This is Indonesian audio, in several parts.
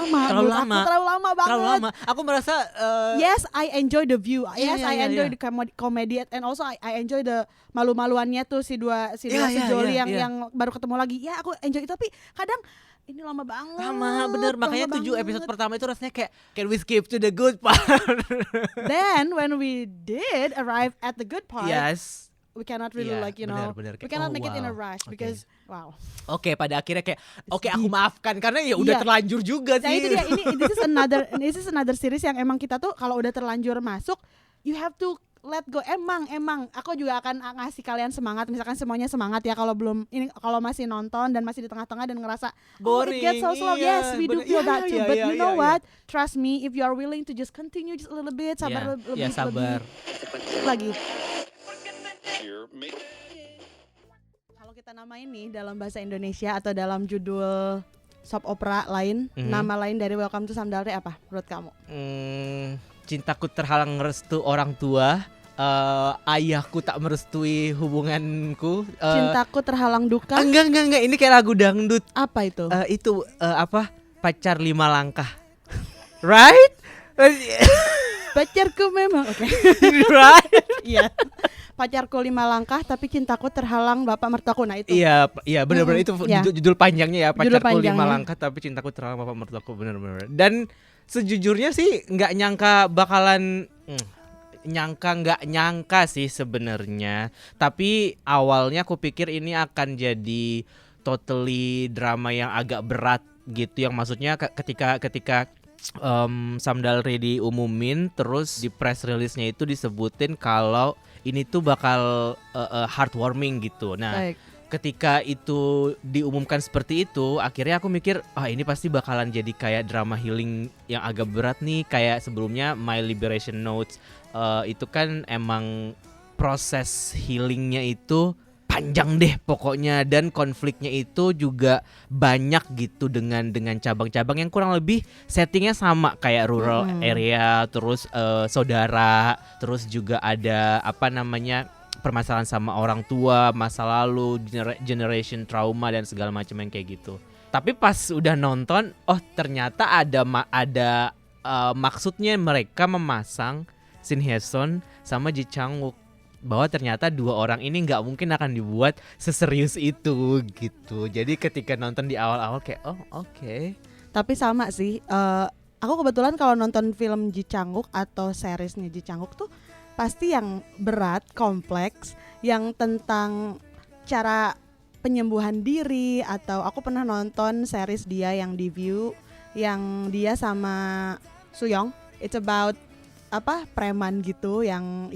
lama. Terlalu Menurut lama. Aku terlalu lama banget. Terlalu lama. Aku merasa Yes, I enjoy the view. Yes, Iya, I enjoy the comedy and also I enjoy the malu-maluannya tuh si dua si Jolly yang baru ketemu lagi. Ya, aku enjoy itu, tapi kadang ini lama banget. Lama bener, makanya 7 banget. episode pertama itu rasanya kayak can we skip to the good part? Then when we did arrive at the good part, Yes. we cannot really bener, we kayak, cannot oh, make it in a wow. rush because wow. Oke, pada akhirnya kayak aku maafkan karena ya udah terlanjur juga sih. Nah itu dia, this is another series yang emang kita tuh kalau udah terlanjur masuk, you have to let go. Emang aku juga akan ngasih kalian semangat, misalkan semuanya semangat ya kalau belum ini, kalau masih nonton dan masih di tengah-tengah dan ngerasa boring, it gets so slow. Yes, we do feel that too. But you know what? Trust me, if you are willing to just continue just a little bit, sabar sabar. Lagi. Kalau kita namain nih dalam bahasa Indonesia atau dalam judul soap opera lain, nama lain dari Welcome to Samdalre apa menurut kamu? Cintaku terhalang restu orang tua, ayahku tak merestui hubunganku, Cintaku terhalang duka. Enggak, ini kayak lagu dangdut. Apa itu? Itu apa? Pacar 5 langkah. Right? Pacarku memang oke. Right? Iya. Pacarku 5 langkah tapi cintaku terhalang bapak mertuaku. Nah itu. Iya benar-benar itu judul panjangnya ya, Pacarku 5 langkah tapi cintaku terhalang bapak mertuaku, benar-benar. Dan sejujurnya sih nggak nyangka sih sebenarnya. Tapi awalnya aku pikir ini akan jadi totally drama yang agak berat gitu, yang maksudnya ketika Samdalre diumumin, terus di press release-nya itu disebutin kalau ini tuh bakal heartwarming gitu. Nah, Baik. ketika itu diumumkan seperti itu, akhirnya aku mikir, ini pasti bakalan jadi kayak drama healing yang agak berat nih, kayak sebelumnya My Liberation Notes. Itu kan emang proses healingnya itu panjang deh pokoknya, dan konfliknya itu juga banyak gitu dengan cabang-cabang yang kurang lebih settingnya sama kayak rural area, terus saudara, terus juga ada permasalahan sama orang tua, masa lalu, generation trauma dan segala macam yang kayak gitu. Tapi pas udah nonton, ternyata ada maksudnya mereka memasang Shin Hye-sun sama Ji Chang-wook, bahwa ternyata dua orang ini nggak mungkin akan dibuat seserius itu gitu. Jadi ketika nonton di awal-awal kayak oke. Tapi sama sih, aku kebetulan kalau nonton film Ji Chang-wook atau seriesnya Ji Chang-wook tuh pasti yang berat, kompleks, yang tentang cara penyembuhan diri. Atau aku pernah nonton series dia yang di View, yang dia sama Soo-young, it's about preman gitu yang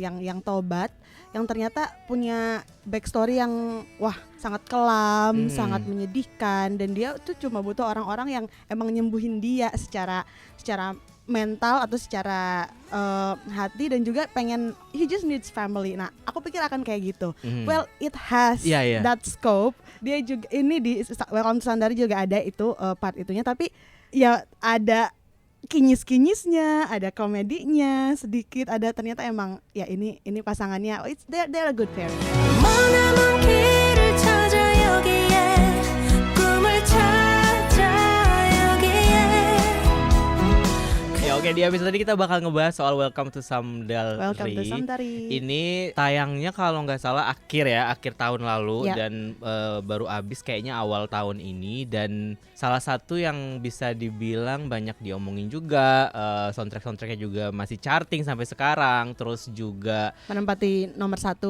tobat, yang ternyata punya backstory yang sangat kelam, sangat menyedihkan, dan dia tuh cuma butuh orang-orang yang emang nyembuhin dia secara mental atau secara hati, dan juga he just needs family. Nah, aku pikir akan kayak gitu. Well, it has that scope. Dia juga ini di Welcome to Samdalre juga ada itu part itunya, tapi ya ada kinyis-kinyisnya, ada komedinya sedikit, ada ternyata emang ya ini pasangannya they're a good pair. Oke, di episode tadi kita bakal ngebahas soal Welcome to Samdalre. Ini tayangnya kalau nggak salah akhir tahun lalu, dan baru abis kayaknya awal tahun ini. Dan salah satu yang bisa dibilang banyak diomongin juga, soundtracknya juga masih charting sampai sekarang. Terus juga menempati nomor 1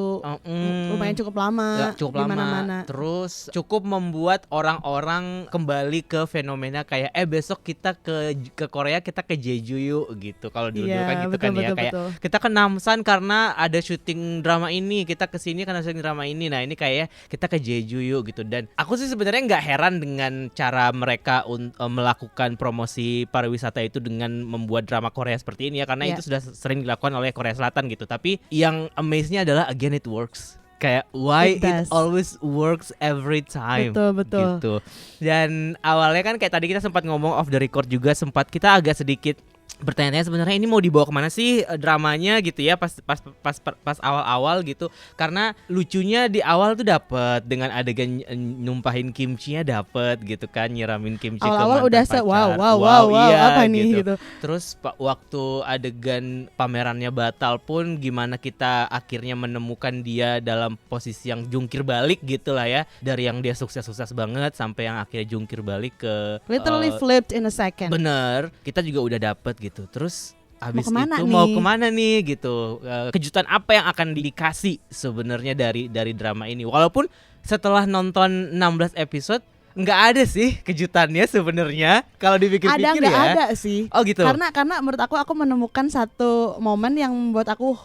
lumayan cukup lama di mana-mana. Terus cukup membuat orang-orang kembali ke fenomena kayak besok kita ke Korea, kita ke Jeju yuk gitu. Kalau dulu kan gitu, betul, kayak kita ke Namsan karena ada syuting drama ini, kita ke sini karena syuting drama ini. Nah, ini kayak kita ke Jeju yuk gitu. Dan aku sih sebenarnya nggak heran dengan cara mereka melakukan promosi pariwisata itu dengan membuat drama Korea seperti ini ya, karena itu sudah sering dilakukan oleh Korea Selatan gitu. Tapi yang amaze-nya adalah again it works. Kayak why it always works every time. Betul. Gitu. Dan awalnya kan kayak tadi kita sempat ngomong off the record juga, sempat kita agak sedikit bertanya-tanya sebenarnya ini mau dibawa kemana sih dramanya gitu ya pas awal-awal gitu, karena lucunya di awal tuh dapet dengan adegan numpahin kimchinya dapet gitu kan, nyiramin kimchi ke Awal-awal mantan udah pacar. wow Iya apa nih gitu. Terus waktu adegan pamerannya batal pun gimana kita akhirnya menemukan dia dalam posisi yang jungkir balik gitu lah ya, dari yang dia sukses-sukses banget sampai yang akhirnya jungkir balik ke Literally flipped in a second. bener, kita juga udah dapet gitu. Terus habis kemana itu nih? mau kemana nih gitu, kejutan apa yang akan dikasih sebenarnya dari drama ini. Walaupun setelah nonton 16 episode nggak ada sih kejutannya sebenarnya kalau dipikir-pikir Nggak ya. ada sih. Oh gitu. Karena menurut aku menemukan satu momen yang membuat aku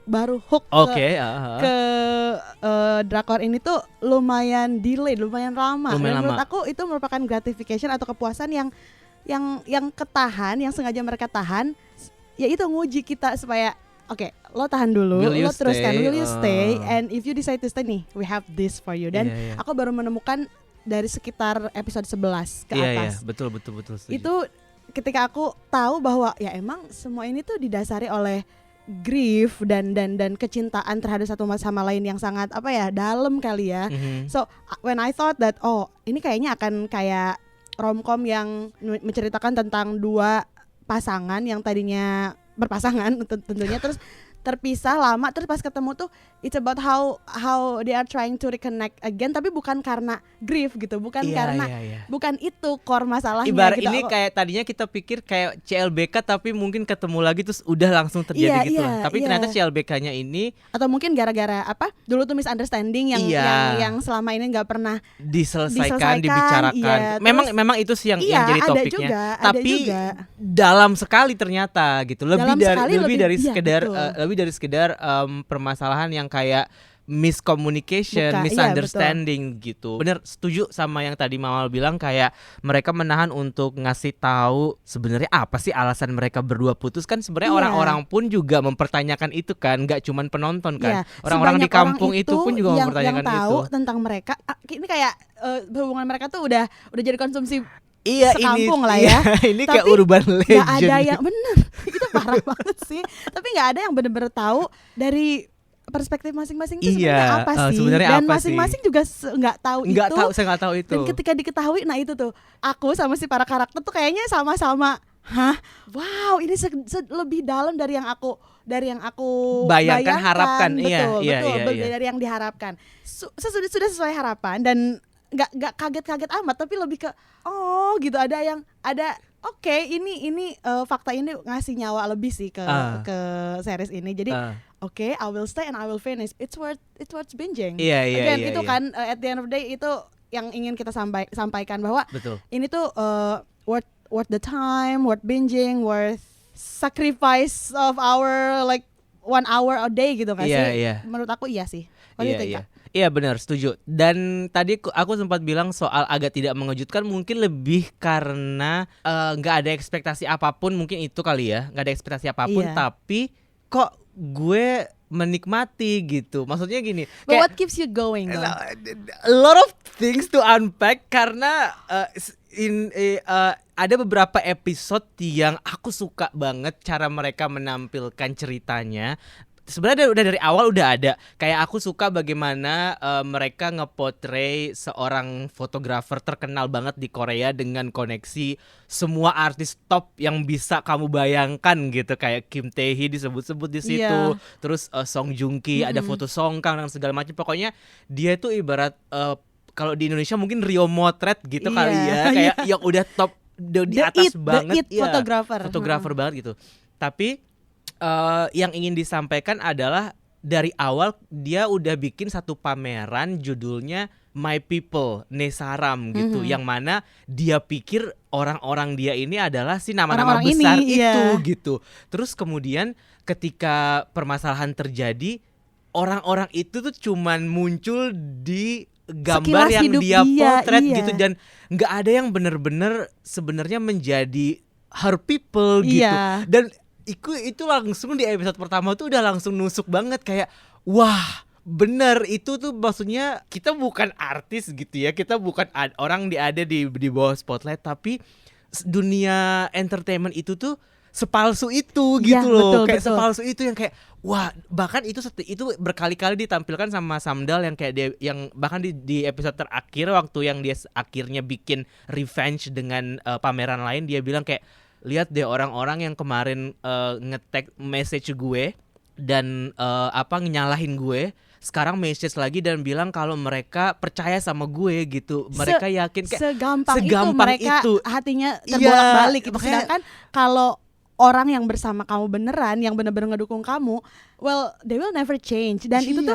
baru hook Oke, ke drakor ini tuh lumayan delayed, lumayan lama. Lumayan Dan menurut lama. aku itu merupakan gratification atau kepuasan yang ketahan, yang sengaja mereka tahan, yaitu nguji kita supaya oke, lo tahan dulu, Will you lo teruskan, stay? will you stay, and if you decide to stay nih, we have this for you. Dan Iya, iya. aku baru menemukan dari sekitar episode 11 ke Iya, atas. betul setuju. Itu ketika aku tahu bahwa ya emang semua ini tuh didasari oleh grief dan kecintaan terhadap satu sama lain yang sangat dalam kali ya. Mhm. So when I thought that ini kayaknya akan kayak romcom yang menceritakan tentang dua pasangan yang tadinya berpasangan tentunya terus terpisah lama, terus pas ketemu tuh it's about how they are trying to reconnect again, tapi bukan karena grief gitu, bukan Iya, karena iya. bukan itu core masalahnya Ibarat gitu. ini kayak tadinya kita pikir kayak CLBK tapi mungkin ketemu lagi terus udah langsung terjadi gitu lah. Tapi ternyata CLBK-nya ini atau mungkin gara-gara dulu tuh misunderstanding yang selama ini nggak pernah diselesaikan, dibicarakan. iya, memang itu sih yang jadi ada topiknya. juga, Tapi ada juga. dalam sekali ternyata gitu. Dalam sekali, Lebih dari iya, sekedar betul. lebih dari sekedar permasalahan yang kayak miscommunication, Iya, misunderstanding gitu. Bener, setuju sama yang tadi Mama bilang, kayak mereka menahan untuk ngasih tahu sebenarnya apa sih alasan mereka berdua putus. Kan sebenarnya Iya. orang-orang pun juga mempertanyakan itu kan, nggak cuman penonton kan. Iya, Orang-orang di sebanyak kampung orang itu pun juga yang mempertanyakan tahu itu. tentang mereka. Ini kayak hubungan mereka tuh udah jadi konsumsi Iya, sekampung ini lah ya. ini kayak Tapi urban legend. Gak ada yang bener itu parah banget sih. Tapi gak ada yang bener-bener tahu dari perspektif masing-masing itu Iya, sebenarnya apa sih. sebenarnya Dan apa masing-masing juga nggak tahu Nggak itu. tahu, saya nggak tahu itu. Dan ketika diketahui, nah itu tuh aku sama si para karakter tuh kayaknya sama-sama, wow, ini lebih dalam dari yang aku bayangkan, harapkan. betul, Iya. dari yang diharapkan. Sudah sesuai harapan dan nggak kaget-kaget amat, tapi lebih ke gitu ada oke, ini fakta ini ngasih nyawa lebih sih ke series ini. Jadi oke, I will stay and I will finish. It's worth binging. Iya. Again, itu kan at the end of the day itu yang ingin kita sampaikan bahwa Betul. ini tuh worth the time, worth binging, worth sacrifice of our 1 hour a day gitu kan sih. Iya. Menurut aku iya sih. What do you think, Kak? Iya, benar, setuju. Dan tadi aku sempat bilang soal agak tidak mengejutkan, mungkin lebih karena nggak ada ekspektasi apapun, mungkin itu kali ya, nggak ada ekspektasi apapun, Iya. tapi kok gue menikmati gitu. Maksudnya gini, But kayak what keeps you going though? a lot of things to unpack karena ada beberapa episode yang aku suka banget cara mereka menampilkan ceritanya. Sebenarnya udah dari awal udah ada. Kayak aku suka bagaimana mereka nge-portray seorang fotografer terkenal banget di Korea dengan koneksi semua artis top yang bisa kamu bayangkan gitu. Kayak Kim Tae-hee disebut-sebut di situ. Iya. Terus Song Joong Ki, ada foto Song Kang dan segala macam. Pokoknya dia tuh ibarat kalau di Indonesia mungkin Rio Motret gitu kali ya. Kayak yang udah top di atas banget. The it fotografer banget gitu. Tapi yang ingin disampaikan adalah dari awal dia udah bikin satu pameran judulnya My People Nesaram gitu, yang mana dia pikir orang-orang dia ini adalah si nama-nama Orang-orang besar ini, itu iya. gitu. Terus kemudian ketika permasalahan terjadi, orang-orang itu tuh cuman muncul di gambar Sekilas yang hidup dia potret iya. gitu, dan nggak ada yang bener-bener sebenarnya menjadi her people gitu. Iya. Dan itu langsung di episode pertama tuh udah langsung nusuk banget, kayak wah bener, itu tuh maksudnya kita bukan artis gitu ya, kita bukan orang ada di bawah spotlight, tapi dunia entertainment itu tuh sepalsu itu Iya, gitu loh. betul, Kayak betul. sepalsu itu yang kayak wah, bahkan itu berkali-kali ditampilkan sama Samdal yang kayak dia yang bahkan di episode terakhir waktu yang dia akhirnya bikin revenge dengan pameran lain, dia bilang kayak lihat deh orang-orang yang kemarin nge-tag message gue dan nyalahin gue, sekarang message lagi dan bilang kalau mereka percaya sama gue gitu. Mereka yakin kayak segampang itu segampang mereka itu. hatinya Iya, terbolak-balik gitu. makanya- Sedangkan kalau orang yang bersama kamu beneran, yang bener-bener ngedukung kamu, well, they will never change. Dan itu tuh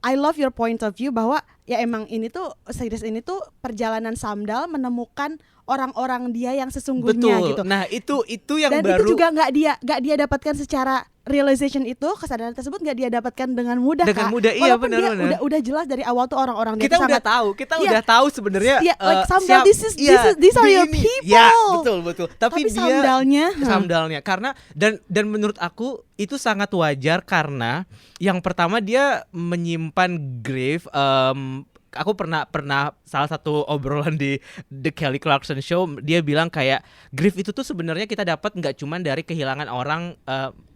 I love your point of view bahwa ya emang ini tuh series ini tuh perjalanan Samdal menemukan orang-orang dia yang sesungguhnya betul. gitu. Nah, itu yang Dan baru itu juga nggak dia dapatkan secara realization itu, kesadaran tersebut nggak dia dapatkan dengan mudah. dengan Kak. mudah. Iya, Walaupun dia benar-benar. udah jelas dari awal tuh orang-orang dia Kita tuh udah sangat tahu, Iya. udah tahu sebenarnya like Samdal, these are your people. Ya, betul. Tapi dia Samdalnya karena dan menurut aku itu sangat wajar karena yang pertama dia menyimpan grief. Aku pernah salah satu obrolan di The Kelly Clarkson Show, dia bilang kayak grief itu tuh sebenarnya kita dapat nggak cuman dari kehilangan orang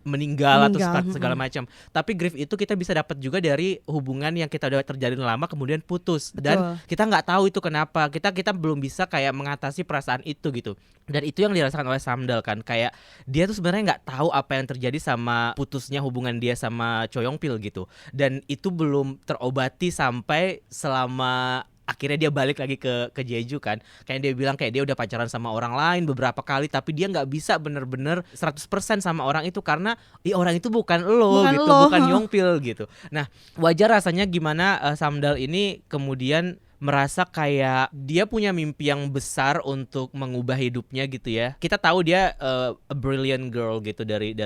meninggal atau segala macam, tapi grief itu kita bisa dapat juga dari hubungan yang kita udah terjalin lama kemudian putus. Betul. Dan kita nggak tahu itu kenapa, kita belum bisa kayak mengatasi perasaan itu gitu. Dan itu yang dirasakan oleh Samdal kan, kayak dia tuh sebenarnya nggak tahu apa yang terjadi sama putusnya hubungan dia sama Cho Yong Pil gitu, dan itu belum terobati sampai selama akhirnya dia balik lagi ke Jeju kan. Kayak dia bilang kayak dia udah pacaran sama orang lain beberapa kali, tapi dia nggak bisa bener-bener 100% sama orang itu karena orang itu bukan lo gitu, bukan Yongpil gitu. Nah, wajar rasanya gimana Samdal ini kemudian merasa kayak dia punya mimpi yang besar untuk mengubah hidupnya gitu ya. Kita tahu dia a brilliant girl gitu dari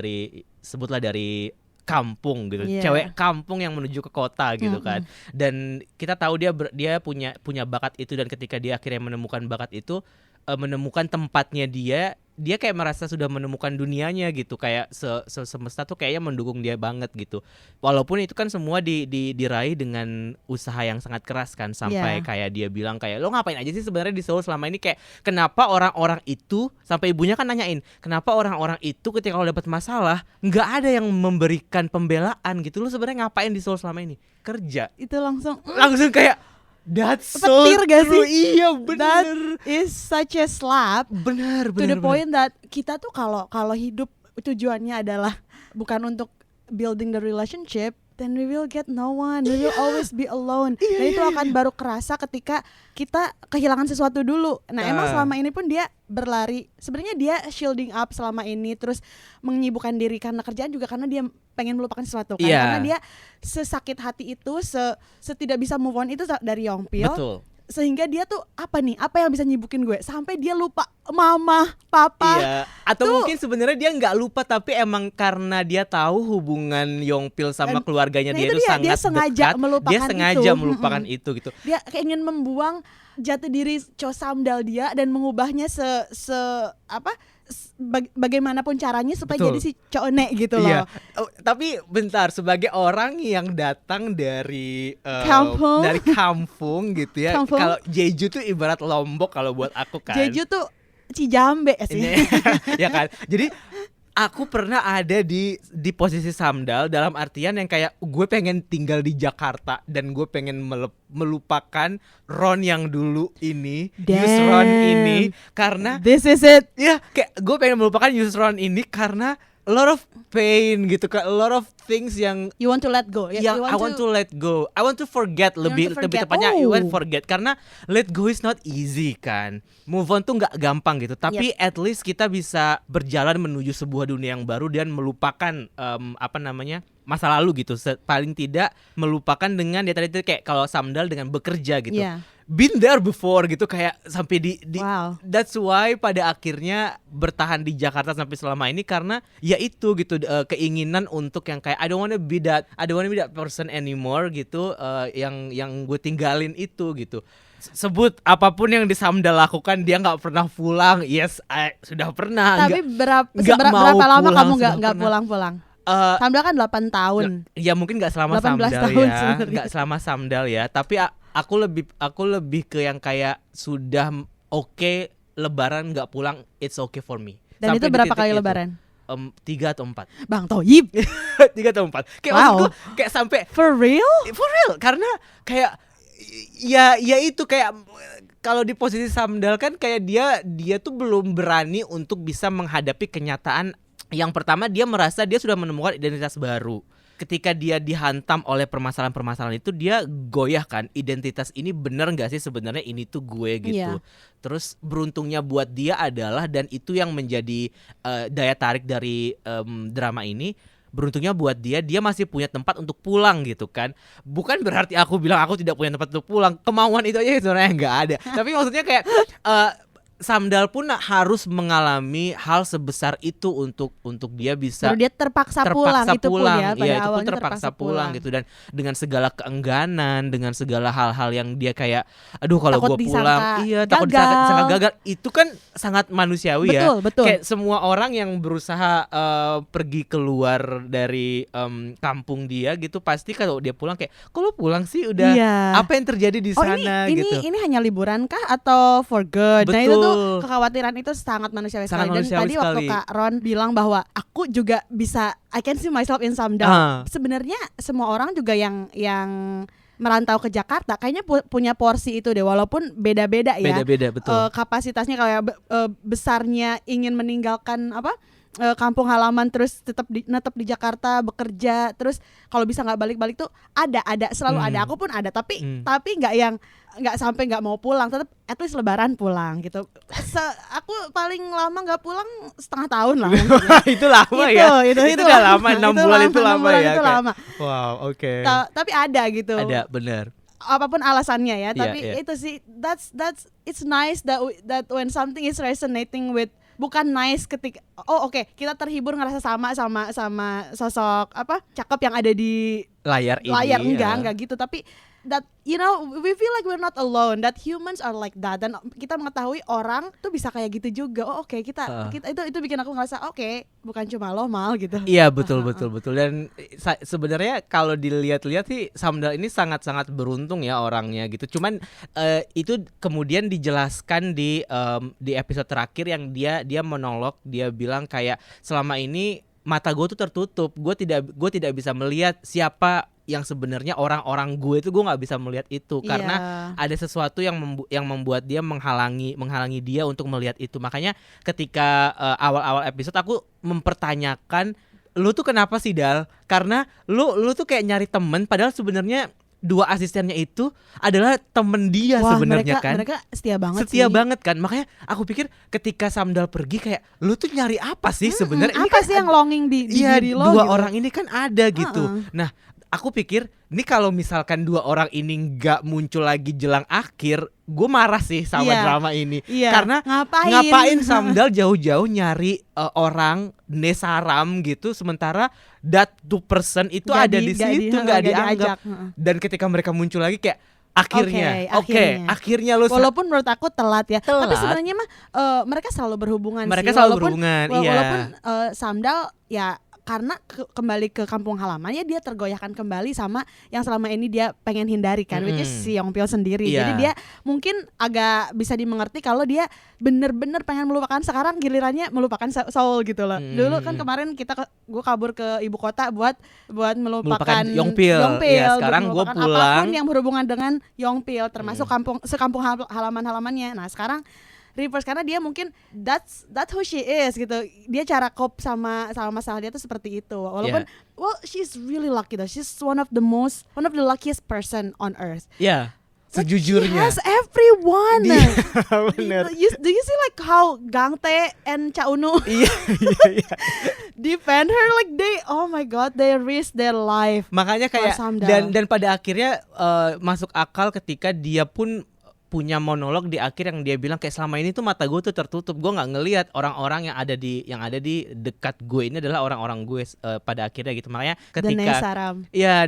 sebutlah dari kampung gitu, cewek kampung yang menuju ke kota gitu kan. Dan kita tahu dia punya bakat itu, dan ketika dia akhirnya menemukan bakat itu, menemukan tempatnya dia kayak merasa sudah menemukan dunianya gitu, kayak semesta tuh kayaknya mendukung dia banget gitu. Walaupun itu kan semua diraih dengan usaha yang sangat keras kan, sampai kayak dia bilang kayak lo ngapain aja sih sebenarnya di Seoul selama ini, kayak kenapa orang-orang itu, sampai ibunya kan nanyain kenapa orang-orang itu ketika lo dapat masalah nggak ada yang memberikan pembelaan gitu, lo sebenarnya ngapain di Seoul selama ini, kerja. Itu langsung kayak that's so petir gak true. sih? Iya benar. That is such a slap. Benar. To the point that kita tuh kalau hidup tujuannya adalah bukan untuk building the relationship, then we will get no one. We will always be alone. Dan itu akan baru kerasa ketika kita kehilangan sesuatu dulu. Nah, emang selama ini pun dia berlari. Sebenarnya dia shielding up selama ini, terus menyibukkan diri karena kerjaan juga karena dia pengen melupakan sesuatu kan. Karena dia sesakit hati itu, setidak bisa move on itu dari Yongpil. Betul. Sehingga dia tuh apa yang bisa nyibukin gue sampai dia lupa mama, papa. Iya. Atau mungkin sebenarnya dia nggak lupa, tapi emang karena dia tahu hubungan Yongpil sama keluarganya dia itu sangat dia sengaja dekat, melupakan dia sengaja itu. melupakan itu gitu. Dia kayak ingin membuang jati diri Cho Samdal dia dan mengubahnya bagaimanapun caranya supaya jadi si Cho Ne gitu loh. Iya. Tapi bentar, sebagai orang yang datang dari kampung gitu ya. Kalau Jeju tuh ibarat Lombok kalau buat aku kan. Jeju tuh Cijambe sih. Ya kan. Jadi aku pernah ada di posisi Samdal, dalam artian yang kayak gue pengen tinggal di Jakarta dan gue pengen melupakan Ron yang dulu ini, Yusron ini, karena this is it. Ya, kayak gue pengen melupakan Yusron ini karena a lot of pain gitu, kayak a lot of things yang you want to let go. I want to let go. I want to forget, lebih tepatnya you want forget, karena let go is not easy kan. Move on tuh nggak gampang gitu. Tapi at least kita bisa berjalan menuju sebuah dunia yang baru dan melupakan masa lalu gitu. Paling tidak melupakan dengan ya tadi itu kayak kalau Samdal dengan bekerja gitu. Been there before gitu, kayak sampai di wow. That's why pada akhirnya bertahan di Jakarta sampai selama ini, karena ya itu gitu, keinginan untuk yang kayak I don't wanna be that person anymore gitu, yang gue tinggalin itu gitu. Sebut apapun yang di Samdal lakukan, dia nggak pernah pulang. Yes, sudah pernah. Tapi berapa lama kamu nggak pulang? Samdal kan 8 tahun. Ya mungkin nggak selama Samdal ya, nggak selama Samdal ya. Tapi aku lebih ke yang kayak sudah oke, Lebaran nggak pulang, it's okay for me. Dan itu Sampai di berapa titik kali itu. lebaran? 3 atau 4. Bang Toyib. 3 atau 4. Kayak Wow. maksud gue kayak sampai For real? for real karena kayak ya itu kayak kalau di posisi Samdal kan kayak dia tuh belum berani untuk bisa menghadapi kenyataan. Yang pertama, dia merasa dia sudah menemukan identitas baru. Ketika dia dihantam oleh permasalahan-permasalahan itu, dia goyah kan, identitas ini bener gak sih sebenarnya ini tuh gue gitu. Iya. Terus beruntungnya buat dia adalah, dan itu yang menjadi daya tarik dari drama ini, beruntungnya buat dia masih punya tempat untuk pulang gitu kan. Bukan berarti aku bilang aku tidak punya tempat untuk pulang. Kemauan itu aja sebenarnya nggak ada. Tapi maksudnya kayak Samdal pun harus mengalami hal sebesar itu untuk dia bisa Baru dia terpaksa pulang itu pun ya, pada iya, itu pun awalnya terpaksa pulang gitu, dan dengan segala keengganan, dengan segala hal-hal yang dia kayak aduh kalau Takut gue pulang disangka takut gagal. disangka gagal, itu kan sangat manusiawi ya. Betul. Kayak semua orang yang berusaha pergi keluar dari kampung dia gitu, pasti kalau dia pulang kayak kalau pulang sih udah Iya. apa yang terjadi di sana gitu. Ini hanya liburan kah atau for good? Nah itu tuh Betul. kekhawatiran itu sangat manusiawi Sangat sekali. Dan manusiawi tadi waktu sekali. Kak Ron bilang bahwa aku juga bisa, I can see myself in Samdal. Sebenarnya semua orang juga yang merantau ke Jakarta kayaknya punya porsi itu deh, walaupun beda-beda ya. Beda-beda betul. Kapasitasnya kayak besarnya ingin meninggalkan kampung halaman terus tetap di Jakarta bekerja, terus kalau bisa nggak balik-balik tuh ada selalu ada. Aku pun ada, tapi nggak yang nggak sampai nggak mau pulang, tetap at least lebaran pulang gitu. Aku paling lama nggak pulang setengah tahun lah. Itu lama ya. Itu udah lama, 6 bulan itu lama ya. Itu Kayak, lama. wow, oke. Tapi ada gitu. Ada, benar. Apapun alasannya ya, tapi Iya. itu sih that's it's nice that when something is resonating with, bukan nice ketika oke, kita terhibur ngerasa sama sosok cakep yang ada di Layar ini. enggak gitu, tapi that we feel like we're not alone, that humans are like that, dan kita mengetahui orang tuh bisa kayak gitu juga. Oke, kita itu bikin aku ngerasa oke, bukan cuma lo mal gitu. Iya, betul. Dan sebenarnya kalau dilihat-lihat sih Samdal ini sangat-sangat beruntung ya orangnya gitu. Cuman itu kemudian dijelaskan di episode terakhir yang dia monolog, dia bilang kayak selama ini mata gue tuh tertutup, gue tidak bisa melihat siapa yang sebenarnya orang-orang gue itu, gue nggak bisa melihat itu karena ada sesuatu yang membuat dia menghalangi dia untuk melihat itu. Makanya ketika awal-awal episode aku mempertanyakan, lu tuh kenapa sih Dal? Karena lu tuh kayak nyari temen, padahal sebenarnya dua asistennya itu adalah temen dia sebenarnya kan. Mereka setia banget kan. Makanya aku pikir ketika Samdal pergi kayak lu tuh nyari apa sih sebenarnya? Apa sih yang longing di diri lo? Dua gitu. orang ini kan ada gitu. Nah, aku pikir ini kalau misalkan dua orang ini nggak muncul lagi jelang akhir, gue marah sih sama drama ini. Karena ngapain Samdal jauh-jauh nyari orang Nesaram gitu, sementara that two person itu ada di situ nggak dianggap. Dan ketika mereka muncul lagi kayak akhirnya lu walaupun menurut aku telat ya. Tapi sebenarnya mah mereka selalu berhubungan sih. Walaupun iya. Samdal ya karena kembali ke kampung halamannya, dia tergoyahkan kembali sama yang selama ini dia pengen hindari kan, which is si Yongpyo sendiri. Jadi dia mungkin agak bisa dimengerti kalau dia bener-bener pengen melupakan, sekarang gilirannya melupakan Seoul gitu loh. Dulu kan kemarin gue kabur ke ibu kota buat melupakan Yongpyo. Ya, sekarang gue pulang apapun yang berhubungan dengan Yongpyo, termasuk sekampung halaman-halamannya. Nah sekarang reverse, karena dia mungkin that's who she is gitu. Dia cara cope sama masalah dia tuh seperti itu. Walaupun she's really lucky though. She's one of the luckiest person on earth. Yeah. Sejujurnya. She has everyone. Bener. Do you see like how Gang Tae and Cha Eun-woo Iya. defend her, like oh my god, they risk their life. Makanya kayak dan pada akhirnya masuk akal ketika dia pun punya monolog di akhir yang dia bilang kayak selama ini tuh mata gue tuh tertutup, gue nggak ngelihat orang-orang yang ada di dekat gue ini adalah orang-orang gue pada akhirnya gitu. Makanya ketika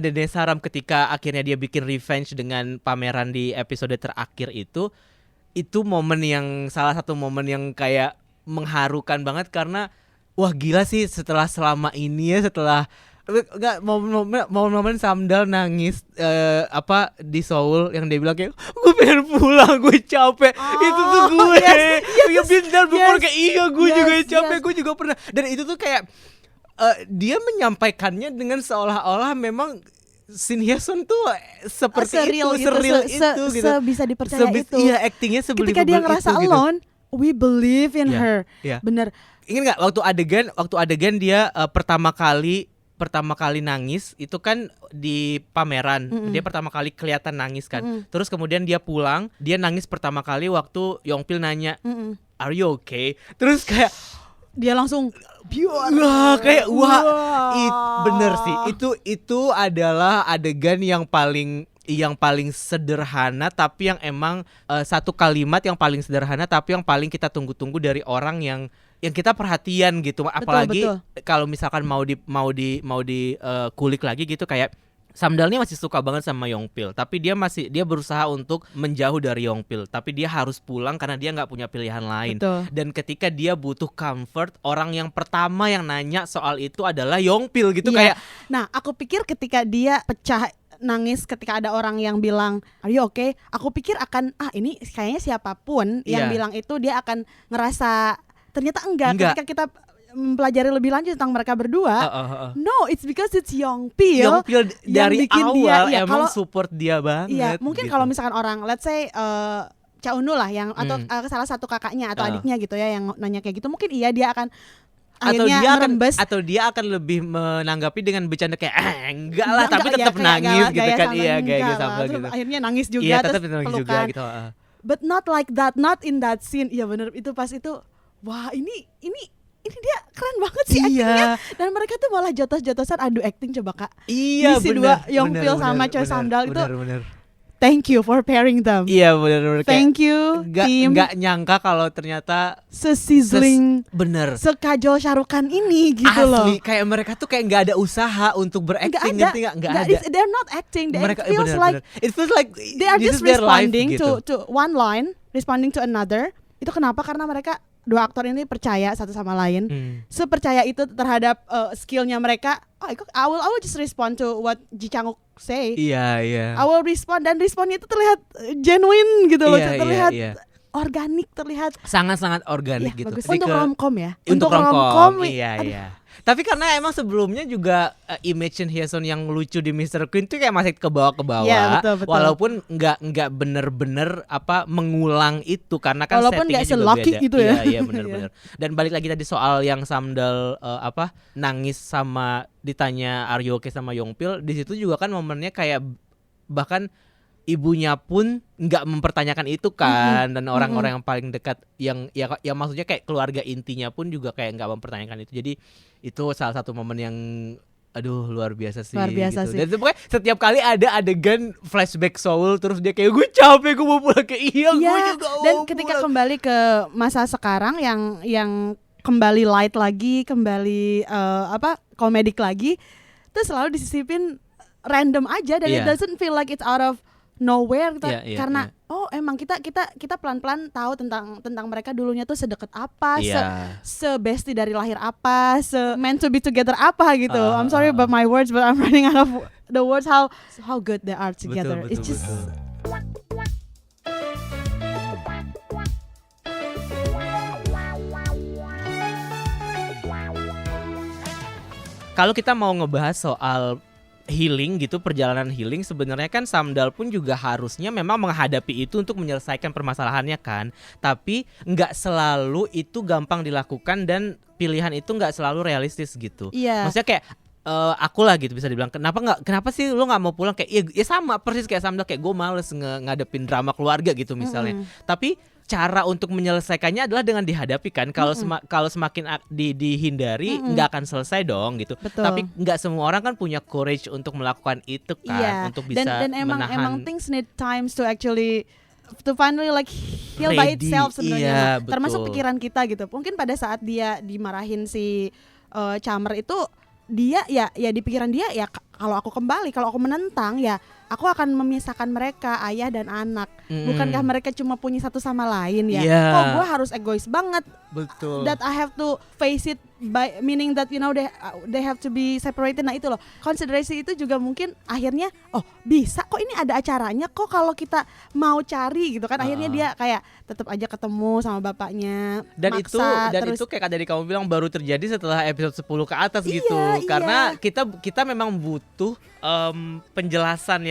Dene Saram ketika akhirnya dia bikin revenge dengan pameran di episode terakhir itu momen yang salah satu momen yang kayak mengharukan banget, karena wah gila sih setelah selama ini ya, setelah Enggak, momen Samdal nangis apa di Seoul yang dia bilang kayak gue pengen pulang, gue capek. Itu tuh gue. Iya benar kayak iya gue juga capek, gue juga pernah. Dan itu tuh kayak dia menyampaikannya dengan seolah-olah memang Shin Hye-sun tuh seperti Surreal itu, surreal itu gitu. Bisa dipercaya itu. Iya, actingnya sebelibel ketika dia ngerasa itu, alone, we believe in her. Bener. Ingat nggak waktu adegan dia pertama kali nangis itu kan di pameran. Dia pertama kali kelihatan nangis kan. Terus kemudian dia pulang, dia nangis pertama kali waktu Yongpil nanya, "Are you okay?" Terus kayak dia langsung wah kayak bener sih. Itu adalah adegan yang paling sederhana tapi yang emang satu kalimat yang paling sederhana tapi yang paling kita tunggu-tunggu dari orang yang kita perhatian gitu. Apalagi kalau misalkan mau di kulik lagi gitu, kayak Samdal ini masih suka banget sama Yongpil, tapi dia berusaha untuk menjauh dari Yongpil, tapi dia harus pulang karena dia nggak punya pilihan lain. Dan ketika dia butuh comfort, orang yang pertama yang nanya soal itu adalah Yongpil gitu. Kayak nah aku pikir ketika dia pecah nangis ketika ada orang yang bilang "Are you okay?" Aku pikir akan ini kayaknya siapapun yang bilang itu dia akan ngerasa, ternyata enggak. Ketika kita mempelajari lebih lanjut tentang mereka berdua, no, it's because it's Yongpil dari awal dia, emang support dia banget. Iya, mungkin gitu. kalau misalkan orang, let's say Cha Eun-woo lah yang atau salah satu kakaknya atau adiknya gitu ya yang nanya kayak gitu, mungkin dia akan atau dia akan lebih menanggapi dengan bercanda kayak enggak lah, tapi tetap nangis gitu kan. Iya, kayak Samdal gitu. Akhirnya nangis juga, iya, terus nangis pelukan juga gitu. But not like that, not in that scene. Iya bener, itu pas itu wah ini dia keren banget sih actingnya. Dan mereka tuh malah jotos-jotosan adu acting, coba Kak. Iya, si dua Yongpil sama Choi Samdal itu bener. Thank you for pairing them. Iya bener. Thank you team. Nggak nyangka kalau ternyata se-sizzling, bener, sekajol Shahrukh ini gitu asli, loh. kayak mereka tuh kayak nggak ada usaha untuk berakting, ngerti nggak ada. They're not acting. Mereka, it feels like they are this just is their life, responding gitu. to one line, responding to another. Itu kenapa? Karena mereka dua aktor ini percaya satu sama lain. Sepercaya itu terhadap skillnya mereka. I will just respond to what Ji Chang-wook say. Iya. I will respond, dan responnya itu terlihat genuine gitu loh, terlihat organik, terlihat sangat-sangat organik gitu. Bagus. Untuk romcom ya. Untuk romcom. Iya. Tapi karena emang sebelumnya juga image Shin Hye-sun yang lucu di Mr. Queen tuh kayak masih ke bawah. Ya, betul. Walaupun nggak bener-bener mengulang itu, karena kan walaupun settingnya juga selaki beda. gitu ya. Iya bener-bener. Dan balik lagi tadi soal yang Samdal nangis sama ditanya Are you okay sama Yongpil, di situ juga kan momennya kayak bahkan ibunya pun nggak mempertanyakan itu kan. Dan orang-orang yang paling dekat yang maksudnya kayak keluarga intinya pun juga kayak nggak mempertanyakan itu. Jadi itu salah satu momen yang luar biasa sih. Gitu. Sih. Dan pokoknya setiap kali ada adegan flashback Seoul, terus dia kayak gue capek, gue mau pulang, kayak gue juga mau. Dan ketika kembali ke masa sekarang yang kembali light lagi, kembali komedik lagi, terus selalu disisipin random aja, dan it doesn't feel like it's out of nowhere karena emang kita pelan-pelan tahu tentang mereka dulunya tuh sedekat apa, se-bestie dari lahir apa, meant to be together apa gitu. I'm sorry about my words, but I'm running out of the words how good they are together. Betul, It's just kalau kita mau ngebahas soal healing gitu, perjalanan healing, sebenarnya kan Samdal pun juga harusnya memang menghadapi itu untuk menyelesaikan permasalahannya kan. Tapi nggak selalu itu gampang dilakukan, dan pilihan itu nggak selalu realistis gitu. Maksudnya kayak aku lah gitu bisa dibilang, kenapa sih lo nggak mau pulang, kayak ya sama persis kayak Samdal, kayak gue males ngadepin drama keluarga gitu misalnya. Tapi cara untuk menyelesaikannya adalah dengan dihadapi kan. Kalau semakin dihindari nggak akan selesai dong gitu. Betul. Tapi nggak semua orang kan punya courage untuk melakukan itu kan, untuk bisa dan menahan. emang things need times to finally like heal by itself sebenarnya. Termasuk pikiran kita gitu. Mungkin pada saat dia dimarahin si Chamer itu, dia ya di pikiran dia ya kalau aku kembali, kalau aku menentang ya aku akan memisahkan mereka, ayah dan anak. Bukankah mereka cuma punya satu sama lain ya? Iya. Kok gue harus egois banget? Betul. That I have to face it by meaning that they have to be separated. Nah itu loh, konsiderasi itu juga mungkin akhirnya bisa kok, ini ada acaranya kok kalau kita mau cari gitu kan. Akhirnya dia kayak tetap aja ketemu sama bapaknya. Dan maksa, itu kayak tadi kamu bilang baru terjadi setelah episode 10 ke atas gitu. Karena kita memang butuh penjelasan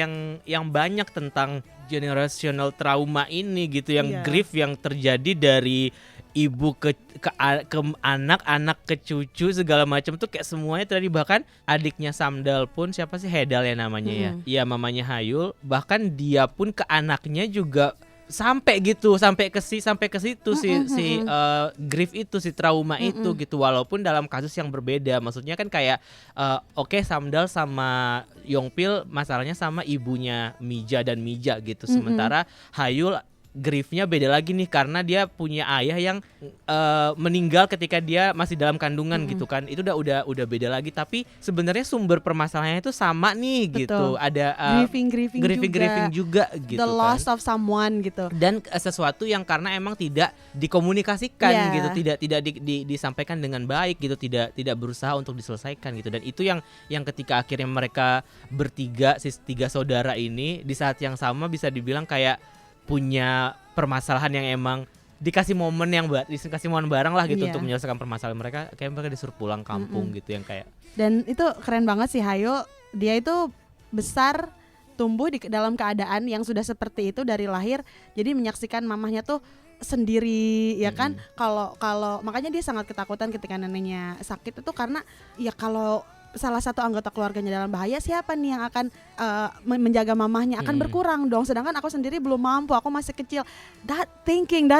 yang banyak tentang generational trauma ini gitu, yang grief yang terjadi dari ibu ke anak ke cucu segala macam tuh kayak semuanya tadi. Bahkan adiknya Samdal pun, siapa sih, Hedal ya namanya ya. Iya, mamanya Hayul, bahkan dia pun ke anaknya juga sampai ke situ si grief itu, si trauma itu gitu, walaupun dalam kasus yang berbeda. Maksudnya kan kayak Samdal sama Yongpil masalahnya sama ibunya Mija dan Mija gitu. Sementara Hayul griefnya beda lagi nih, karena dia punya ayah yang meninggal ketika dia masih dalam kandungan gitu kan. Itu udah beda lagi, tapi sebenarnya sumber permasalahannya itu sama nih. Betul. Gitu. Ada grieving juga gitu. The loss of someone gitu. Dan sesuatu yang karena emang tidak dikomunikasikan gitu, tidak disampaikan dengan baik gitu, tidak berusaha untuk diselesaikan gitu. Dan itu yang ketika akhirnya mereka bertiga, tiga saudara ini di saat yang sama bisa dibilang kayak punya permasalahan yang emang dikasih momen bareng lah gitu untuk menyelesaikan permasalahan mereka. Kayak mereka disuruh pulang kampung gitu, yang kayak. Dan itu keren banget sih Hayul. Dia itu besar tumbuh di dalam keadaan yang sudah seperti itu dari lahir. Jadi menyaksikan mamahnya tuh sendiri ya kan. Kalau makanya dia sangat ketakutan ketika neneknya sakit itu, karena ya kalau salah satu anggota keluarganya dalam bahaya, siapa nih yang akan menjaga mamahnya, akan berkurang dong. Sedangkan aku sendiri belum mampu, aku masih kecil. That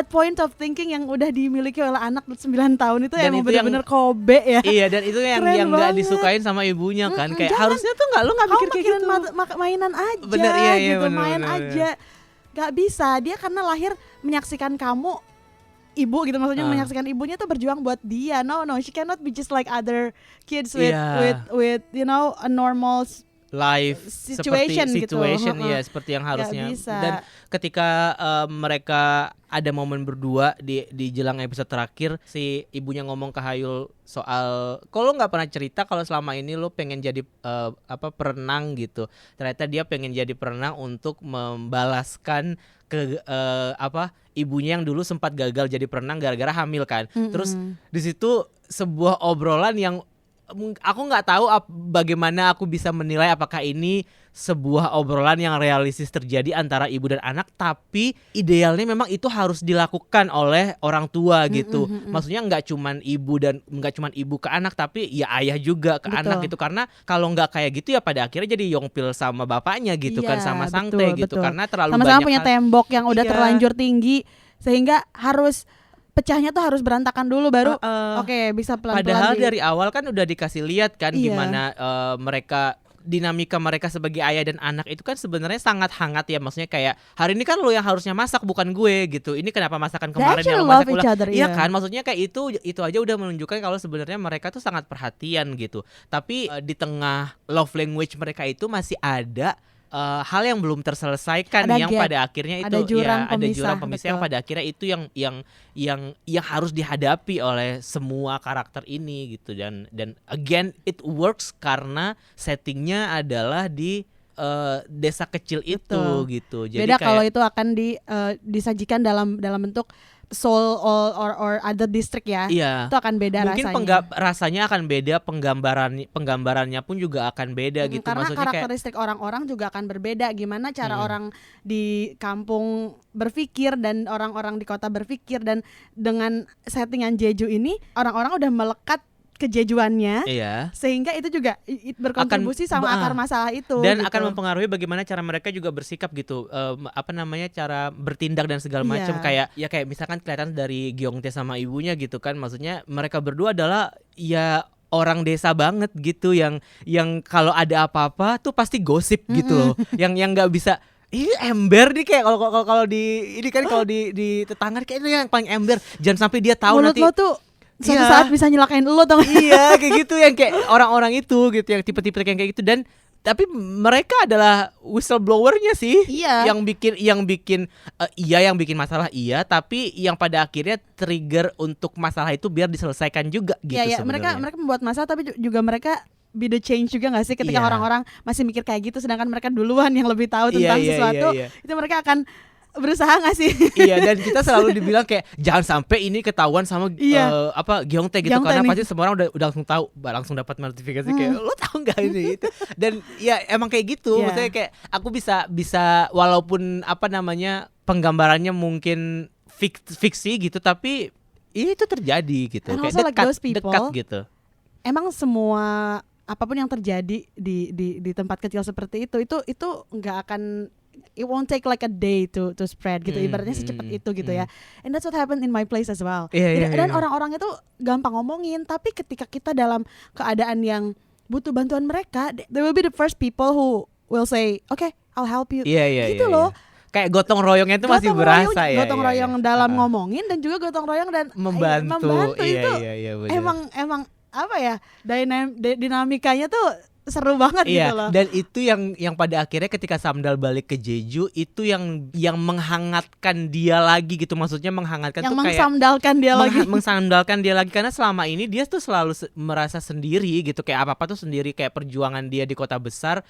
point of thinking yang udah dimiliki oleh anak 9 tahun itu dan emang itu benar-benar kobe ya. Iya, dan itu yang nggak disukain sama ibunya kan. Kayak harusnya tuh lu nggak mikir kayak gitu. Mainan aja. Bener, iya, gitu, bener, main aja. Gak bisa, dia karena lahir menyaksikan kamu ibu gitu, maksudnya menyaksikan ibunya tuh berjuang buat dia. No, she cannot be just like other kids with a normal life situation gitu. Ya, seperti yang harusnya. Dan ketika mereka ada momen berdua di jelang episode terakhir, si ibunya ngomong ke Hayul soal, kalau nggak pernah cerita kalau selama ini lo pengen jadi perenang gitu. Ternyata dia pengen jadi perenang untuk membalaskan ke ibunya yang dulu sempat gagal jadi perenang gara-gara hamil kan. Terus di situ sebuah obrolan yang aku nggak tahu bagaimana aku bisa menilai apakah ini sebuah obrolan yang realistis terjadi antara ibu dan anak, tapi idealnya memang itu harus dilakukan oleh orang tua gitu. Maksudnya nggak cuman ibu ke anak, tapi ya ayah juga ke anak gitu. Karena kalau nggak kayak gitu ya pada akhirnya jadi Yongpil sama bapaknya gitu kan, sama Sangtae gitu. Karena terlalu sama-sama banyak punya tembok yang udah terlanjur tinggi, sehingga harus pecahnya tuh harus berantakan dulu baru bisa pelan-pelan. Padahal dari awal kan udah dikasih lihat kan gimana dinamika mereka sebagai ayah dan anak itu kan sebenarnya sangat hangat ya. Maksudnya kayak hari ini kan lo yang harusnya masak, bukan gue gitu. Ini kenapa masakan kemarin yang lo masak ulang? Iya kan, maksudnya kayak itu aja udah menunjukkan kalau sebenarnya mereka tuh sangat perhatian gitu. Tapi di tengah love language mereka itu masih ada hal yang belum terselesaikan, yang pada akhirnya itu ada jurang pemisah yang pada akhirnya itu yang harus dihadapi oleh semua karakter ini gitu. Dan again it works karena settingnya adalah di desa kecil itu gitu. Jadi beda kalau itu akan disajikan dalam bentuk Seoul or other district ya. Iya. Itu akan beda mungkin rasanya. Rasanya akan beda, penggambarannya pun juga akan beda gitu. Karena maksudnya karakteristik orang-orang juga akan berbeda. Gimana cara orang di kampung berpikir dan orang-orang di kota berpikir. Dan dengan settingan Jeju ini, orang-orang udah melekat kejejuannya, sehingga itu juga berkontribusi sama akar masalah itu dan gitu. akan mempengaruhi bagaimana cara mereka juga bersikap gitu, cara bertindak dan segala macam. Kayak misalkan kelihatan dari Gyeongtae sama ibunya gitu kan, maksudnya mereka berdua adalah ya orang desa banget gitu, yang kalau ada apa-apa tuh pasti gosip gitu loh, yang nggak bisa. Ini ember nih, kayak kalau di ini kan kalau di tetangga kayak itu yang paling ember, jangan sampai dia tahu mulut nanti lo tuh suatu saat bisa nyelakain lo tau. Iya kayak gitu, yang kayak orang-orang itu gitu, yang tipe-tipe yang kayak gitu. Dan tapi mereka adalah whistleblowernya sih. Iya. Yang bikin masalah iya, tapi yang pada akhirnya trigger untuk masalah itu biar diselesaikan juga gitu Iya, sebenarnya. mereka membuat masalah, tapi juga mereka be the change juga gak sih ketika Iya. orang-orang masih mikir kayak gitu, sedangkan mereka duluan yang lebih tahu tentang sesuatu. Itu mereka akan berusaha nggak sih? Iya, dan kita selalu dibilang kayak jangan sampai ini ketahuan sama Gyeongtae gitu, Gyeongtae karena nih. pasti semua orang udah langsung tahu, langsung dapat notifikasi kayak lo tahu nggak ini itu. Dan ya emang kayak gitu, Iya. maksudnya kayak aku bisa walaupun apa namanya penggambarannya mungkin fiksi gitu, tapi ini tuh terjadi gitu, And kayak also like those people, dekat gitu. Emang semua apapun yang terjadi di tempat kecil seperti itu nggak akan, it won't take like a day to spread gitu, ibaratnya secepat itu gitu ya. And that's what happened in my place as well. Dan orang-orang itu gampang ngomongin, tapi ketika kita dalam keadaan yang butuh bantuan mereka, they will be the first people who will say, okay, I'll help you. Gitu loh. Kayak gotong royongnya itu masih berasa ya. Gotong royong dalam ngomongin, dan juga gotong royong dan membantu. Itu bener. emang apa ya, dinamikanya tuh seru banget gitu loh. Dan itu yang pada akhirnya ketika Samdal balik ke Jeju itu yang menghangatkan dia lagi gitu, maksudnya menghangatkan yang tuh kayak mengsamdalkan dia lagi karena selama ini dia tuh selalu merasa sendiri gitu, kayak apa-apa tuh sendiri, kayak perjuangan dia di kota besar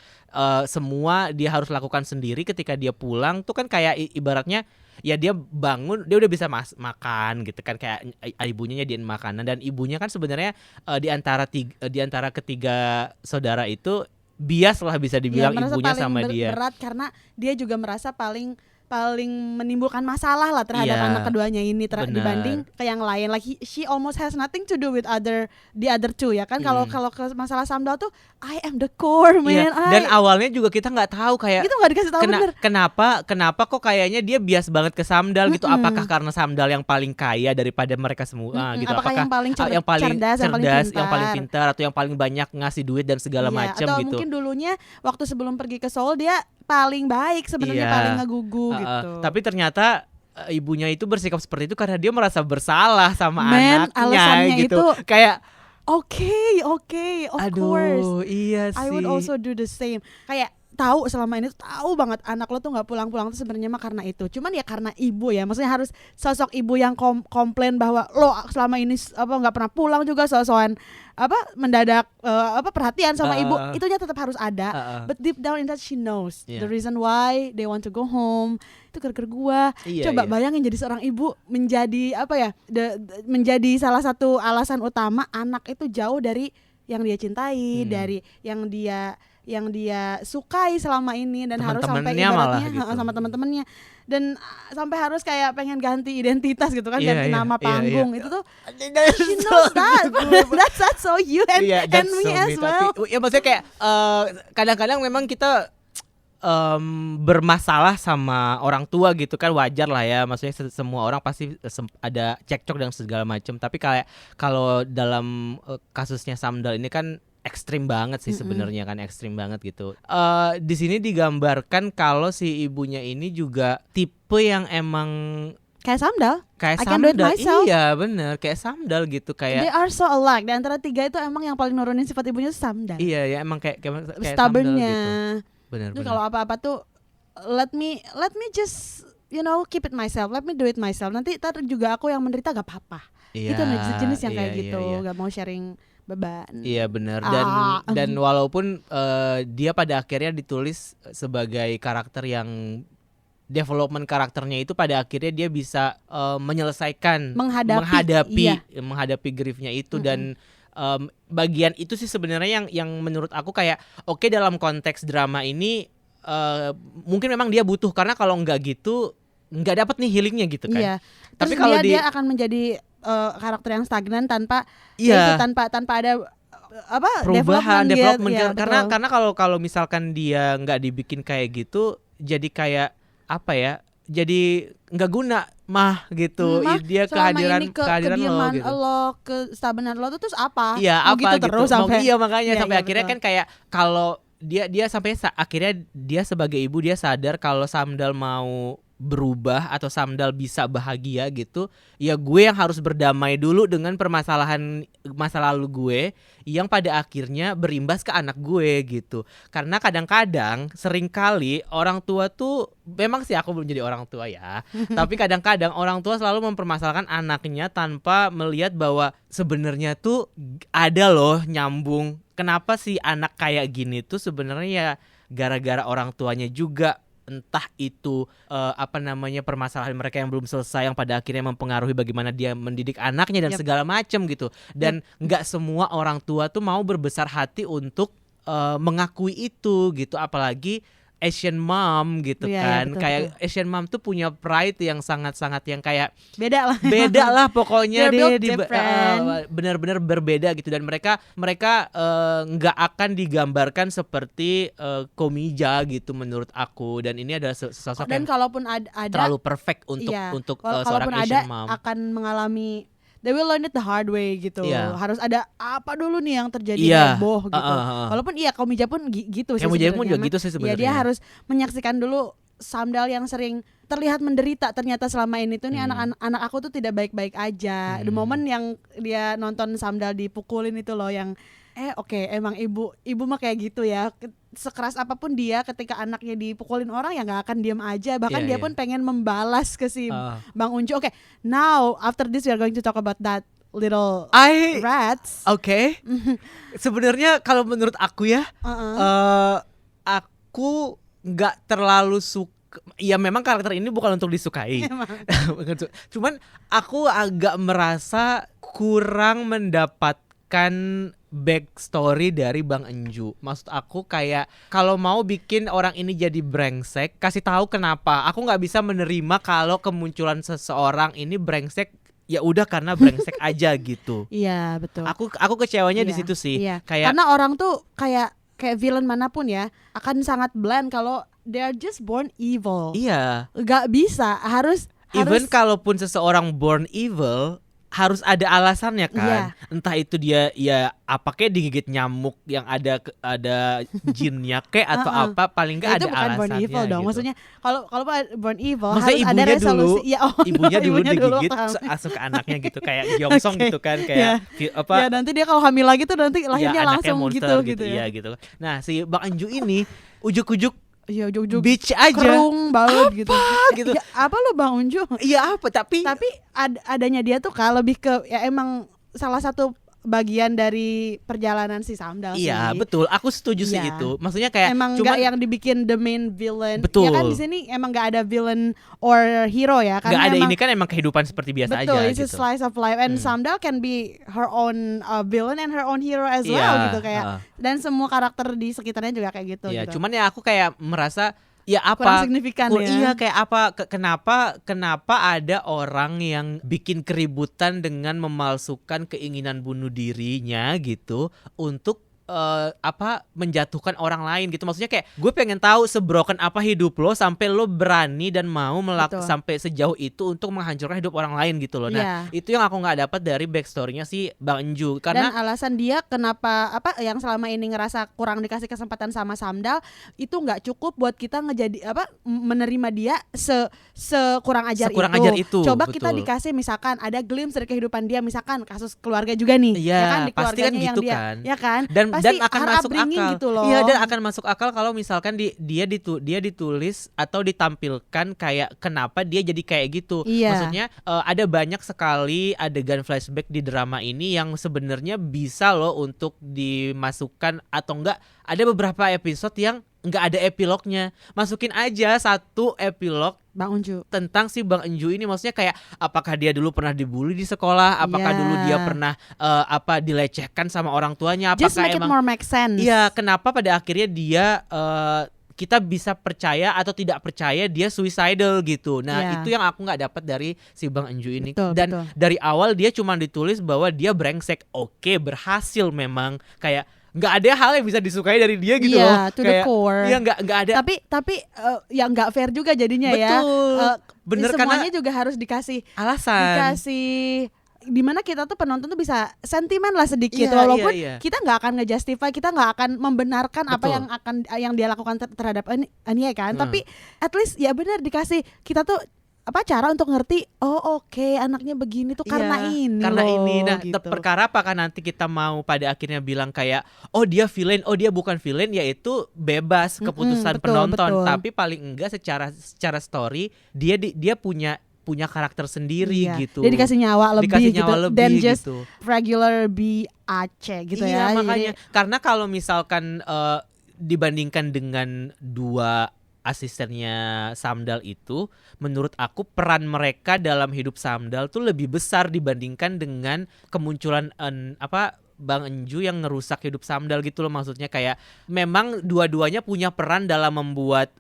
semua dia harus lakukan sendiri. Ketika dia pulang tuh kan kayak ibaratnya ya dia bangun dia udah bisa makan gitu kan, kayak ibunya nyediain makanan, dan ibunya kan sebenarnya di antara ketiga saudara itu bias lah bisa dibilang, ibunya sama dia berat karena dia juga merasa paling menimbulkan masalah lah terhadap anak keduanya ini dibanding ke yang lain. Like she almost has nothing to do with the other two ya kan. Kalau ke masalah Samdal tuh I am the core man. Dan awalnya juga kita nggak tahu kayak itu nggak dikasih tahu bener. Kenapa kok kayaknya dia bias banget ke Samdal gitu. Apakah karena Samdal yang paling kaya daripada mereka semua gitu? Apakah yang paling cerdas, yang paling pintar, atau yang paling banyak ngasih duit dan segala macam atau gitu? Mungkin dulunya waktu sebelum pergi ke Seoul dia paling baik sebenarnya, paling ngegugu gitu. Tapi ternyata ibunya itu bersikap seperti itu karena dia merasa bersalah sama anaknya alasannya gitu. Itu kayak okay, of course. Iya sih. I would also do the same. Kayak tahu selama ini tahu banget anak lo tuh nggak pulang-pulang tuh sebenarnya mah karena itu. Cuman ya karena ibu ya, maksudnya harus sosok ibu yang komplain bahwa lo selama ini nggak pernah pulang juga, sosokan mendadak perhatian sama ibu, itunya tetap harus ada. But deep down inside she knows the reason why they want to go home itu gara-gara gua. Coba bayangin jadi seorang ibu menjadi menjadi salah satu alasan utama anak itu jauh dari yang dia cintai, dari yang dia sukai selama ini, dan harus sampai ibaratnya gitu. Sama teman-temannya, dan sampai harus kayak pengen ganti identitas gitu kan, ganti nama panggung. Itu tuh she knows that. That's so you and me so as well. Tapi ya maksudnya kayak kadang-kadang memang kita bermasalah sama orang tua gitu kan, wajar lah ya, maksudnya semua orang pasti ada cekcok dan segala macam. Tapi kayak kalau dalam kasusnya Samdal ini kan ekstrim banget sih sebenarnya kan, ekstrim banget gitu. Di sini digambarkan kalau si ibunya ini juga tipe yang emang kayak Samdal. I can do it myself. Iya bener, kayak Samdal gitu, kayak they are so alike. Di antara tiga itu emang yang paling nurunin sifat ibunya Samdal. Iya ya, emang kayak stubbornnya gitu. Bener. Kalau apa-apa tuh let me just keep it myself, let me do it myself. Nanti juga aku yang menderita gak apa-apa. Itu jenis yang kayak gitu, gak mau sharing beban. Iya benar. Dan walaupun dia pada akhirnya ditulis sebagai karakter yang development karakternya itu pada akhirnya dia bisa menyelesaikan menghadapi griefnya itu. Dan bagian itu sih sebenarnya yang menurut aku kayak oke, dalam konteks drama ini mungkin memang dia butuh, karena kalau nggak gitu nggak dapat nih healingnya gitu kan. Iya. Tapi kalau dia akan menjadi karakter yang stagnan tanpa ada perubahan, development ya, karena kalau misalkan dia nggak dibikin kayak gitu, jadi kayak jadi nggak guna gitu. Dia kehadiran lo, kestabilan lo terus apa? Iya, apa gitu terus sampai makanya sampai akhirnya betul. Kan kayak kalau dia sampai akhirnya dia sebagai ibu dia sadar kalau Samdal mau berubah atau Samdal bisa bahagia gitu, ya gue yang harus berdamai dulu dengan permasalahan masa lalu gue yang pada akhirnya berimbas ke anak gue gitu. Karena kadang-kadang seringkali orang tua tuh, memang sih aku belum jadi orang tua ya, tapi kadang-kadang orang tua selalu mempermasalahkan anaknya tanpa melihat bahwa sebenarnya tuh ada loh nyambung. Kenapa sih anak kayak gini tuh sebenarnya ya gara-gara orang tuanya juga, entah itu permasalahan mereka yang belum selesai yang pada akhirnya mempengaruhi bagaimana dia mendidik anaknya dan segala macam gitu. Dan nggak semua orang tua tuh mau berbesar hati untuk mengakui itu gitu, apalagi Asian mom gitu kan. Betul, kayak betul. Asian mom tuh punya pride yang sangat-sangat yang kayak Beda lah pokoknya They're dia built different. benar-benar berbeda gitu. Dan mereka nggak akan digambarkan seperti Komija gitu menurut aku. Dan ini adalah sosok Dan yang kalaupun ada terlalu perfect untuk seorang kalaupun Asian ada mom. akan mengalami, they will learn it the hard way gitu. Iya. Harus ada apa dulu nih yang terjadi Iya. heboh gitu. Walaupun Walaupun Komija pun gitu sih. Komija pun sebenarnya. juga gitu sih Iya, sebenarnya. dia harus menyaksikan dulu Samdal yang sering terlihat menderita, ternyata selama ini tuh nih anak aku tuh tidak baik-baik aja. The moment yang dia nonton Samdal dipukulin itu loh yang oke, emang ibu mah kayak gitu ya. Sekeras apapun dia, ketika anaknya dipukulin orang ya nggak akan diam aja. Bahkan dia pun pengen membalas ke si Bang Unju. Oke, now after this we are going to talk about that little rats. Oke. Sebenarnya kalau menurut aku ya, aku nggak terlalu suka. Ya memang karakter ini bukan untuk disukai. Cuman aku agak merasa kurang mendapatkan backstory dari Bang Enju. Maksud aku kayak kalau mau bikin orang ini jadi brengsek, kasih tahu kenapa. Aku nggak bisa menerima kalau kemunculan seseorang ini brengsek, ya udah karena brengsek aja gitu. Iya, betul. Aku kecewanya di situ sih. Iya. Kayak karena orang tuh kayak villain manapun ya akan sangat bland kalau they are just born evil. iya. Gak bisa, harus Even kalaupun seseorang born evil, harus ada alasannya kan. Entah itu dia ya apa kayak digigit nyamuk yang ada jinnya kayak atau apa, paling enggak ada alasannya. Itu bukan born evil dong. Gitu. Maksudnya kalau born evil maksudnya harus ada resolusi. Ibunya dulu digigit langsung ke anaknya gitu kayak Gyeongsong gitu kan, kayak Ya nanti dia kalau hamil lagi tuh nanti lahirnya ya, langsung monster, gitu ya. Iya gitu. Nah, si Bang Enju ini ujuk-ujuk bitch aja, kerung banget gitu. gitu. Ya, apa lo Bang Unju? Iya apa tapi adanya dia tuh lebih ke ya emang salah satu bagian dari perjalanan si Samdal sih. Iya betul, aku setuju sih itu. Maksudnya kayak emang nggak yang dibikin the main villain. Betul. Ya kan di sini emang nggak ada villain or hero ya. Nggak ada, ini kan emang kehidupan seperti biasa betul, aja. It's gitu. a slice of life and Samdal can be her own villain and her own hero as well gitu kayak. Dan semua karakter di sekitarnya juga kayak gitu. Iya, gitu. cuman ya aku kayak merasa ya apa kurang signifikan ya. Iya kayak apa kenapa ada orang yang bikin keributan dengan memalsukan keinginan bunuh dirinya gitu untuk menjatuhkan orang lain gitu. Maksudnya kayak gue pengen tahu sebroken apa hidup lo sampai lo berani dan mau sampai sejauh itu untuk menghancurkan hidup orang lain gitu loh. Nah, itu yang aku nggak dapat dari backstory-nya si Bang Enju. Karena dan alasan dia kenapa yang selama ini ngerasa kurang dikasih kesempatan sama Samdal itu nggak cukup buat kita menerima dia sekurang ajar itu. Coba betul. Kita dikasih misalkan ada glimpse dari kehidupan dia, misalkan kasus keluarga juga nih. Iya, ya kan di pasti kan keluarganya gitu yang dia, kan. Ya kan? Dan akan masuk akal gitu loh. Iya, dan akan masuk akal kalau misalkan dia ditulis atau ditampilkan kayak kenapa dia jadi kayak gitu. Maksudnya ada banyak sekali adegan flashback di drama ini yang sebenarnya bisa loh untuk dimasukkan atau enggak. Ada beberapa episode yang nggak ada epilognya, masukin aja satu epilog Bang Unju tentang si Bang Enju ini. Maksudnya kayak apakah dia dulu pernah dibully di sekolah, apakah dulu dia pernah dilecehkan sama orang tuanya, apakah just make it more make sense. Iya, kenapa pada akhirnya dia kita bisa percaya atau tidak percaya dia suicidal gitu. Nah itu yang aku nggak dapat dari si Bang Enju ini. Dan dari awal dia cuma ditulis bahwa dia brengsek. Oke, berhasil memang, kayak nggak ada hal yang bisa disukai dari dia gitu loh. To the core. Iya, nggak ada. Tapi yang nggak fair juga jadinya. Betul. Ya. Bener, semuanya karena juga harus dikasih alasan. Dikasih dimana kita tuh penonton tuh bisa sentimen lah sedikit, Iya, walaupun iya. kita nggak akan ngejustify, kita nggak akan membenarkan apa Betul. yang dia lakukan terhadap Anya kan, tapi at least ya benar dikasih kita tuh cara untuk ngerti, oh oke, anaknya begini tuh karena Iya, ini karena loh, ini. Nah, gitu. perkara apakah nanti kita mau pada akhirnya bilang kayak oh dia villain, oh dia bukan villain, yaitu bebas keputusan betul, penonton. betul. Tapi paling enggak secara story dia punya punya karakter sendiri gitu. Dia dikasih nyawa lebih Dikasih gitu nyawa lebih than just gitu. regular BAC gitu Iya, ya. makanya Jadi, karena kalau misalkan dibandingkan dengan dua asistennya Samdal itu, menurut aku peran mereka dalam hidup Samdal tuh lebih besar dibandingkan dengan kemunculan Bang Enju yang ngerusak hidup Samdal gitu loh. Maksudnya kayak memang dua-duanya punya peran dalam membuat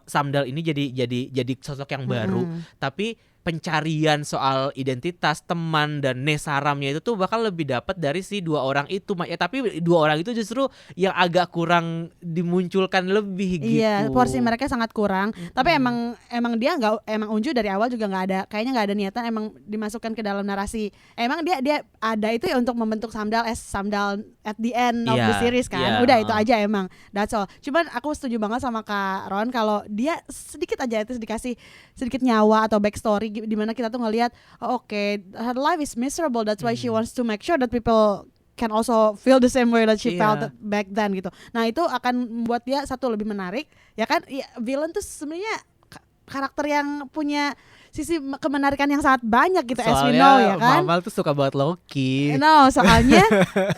Samdal ini jadi sosok yang baru, tapi pencarian soal identitas teman dan nesaramnya itu tuh bakal lebih dapat dari si dua orang itu. Ya, tapi dua orang itu justru yang agak kurang dimunculkan lebih gitu. iya, porsi mereka sangat kurang. Tapi emang dia emang Unju dari awal juga kayaknya nggak ada niatan emang dimasukkan ke dalam narasi. Emang dia ada itu ya untuk membentuk Samdal at the end of the series kan. Iya. Udah itu aja emang. That's all. Cuman aku setuju banget sama Kak Ron kalau dia sedikit aja itu dikasih sedikit nyawa atau backstory di mana kita tuh ngelihat oke, her life is miserable, that's why she wants to make sure that people can also feel the same way that she felt back then gitu. Nah, itu akan membuat dia satu lebih menarik, ya kan? Ya, villain tuh sebenarnya karakter yang punya sisi kemenarikan yang sangat banyak gitu, as we know ya kan. Mamal tuh suka banget Loki. No, soalnya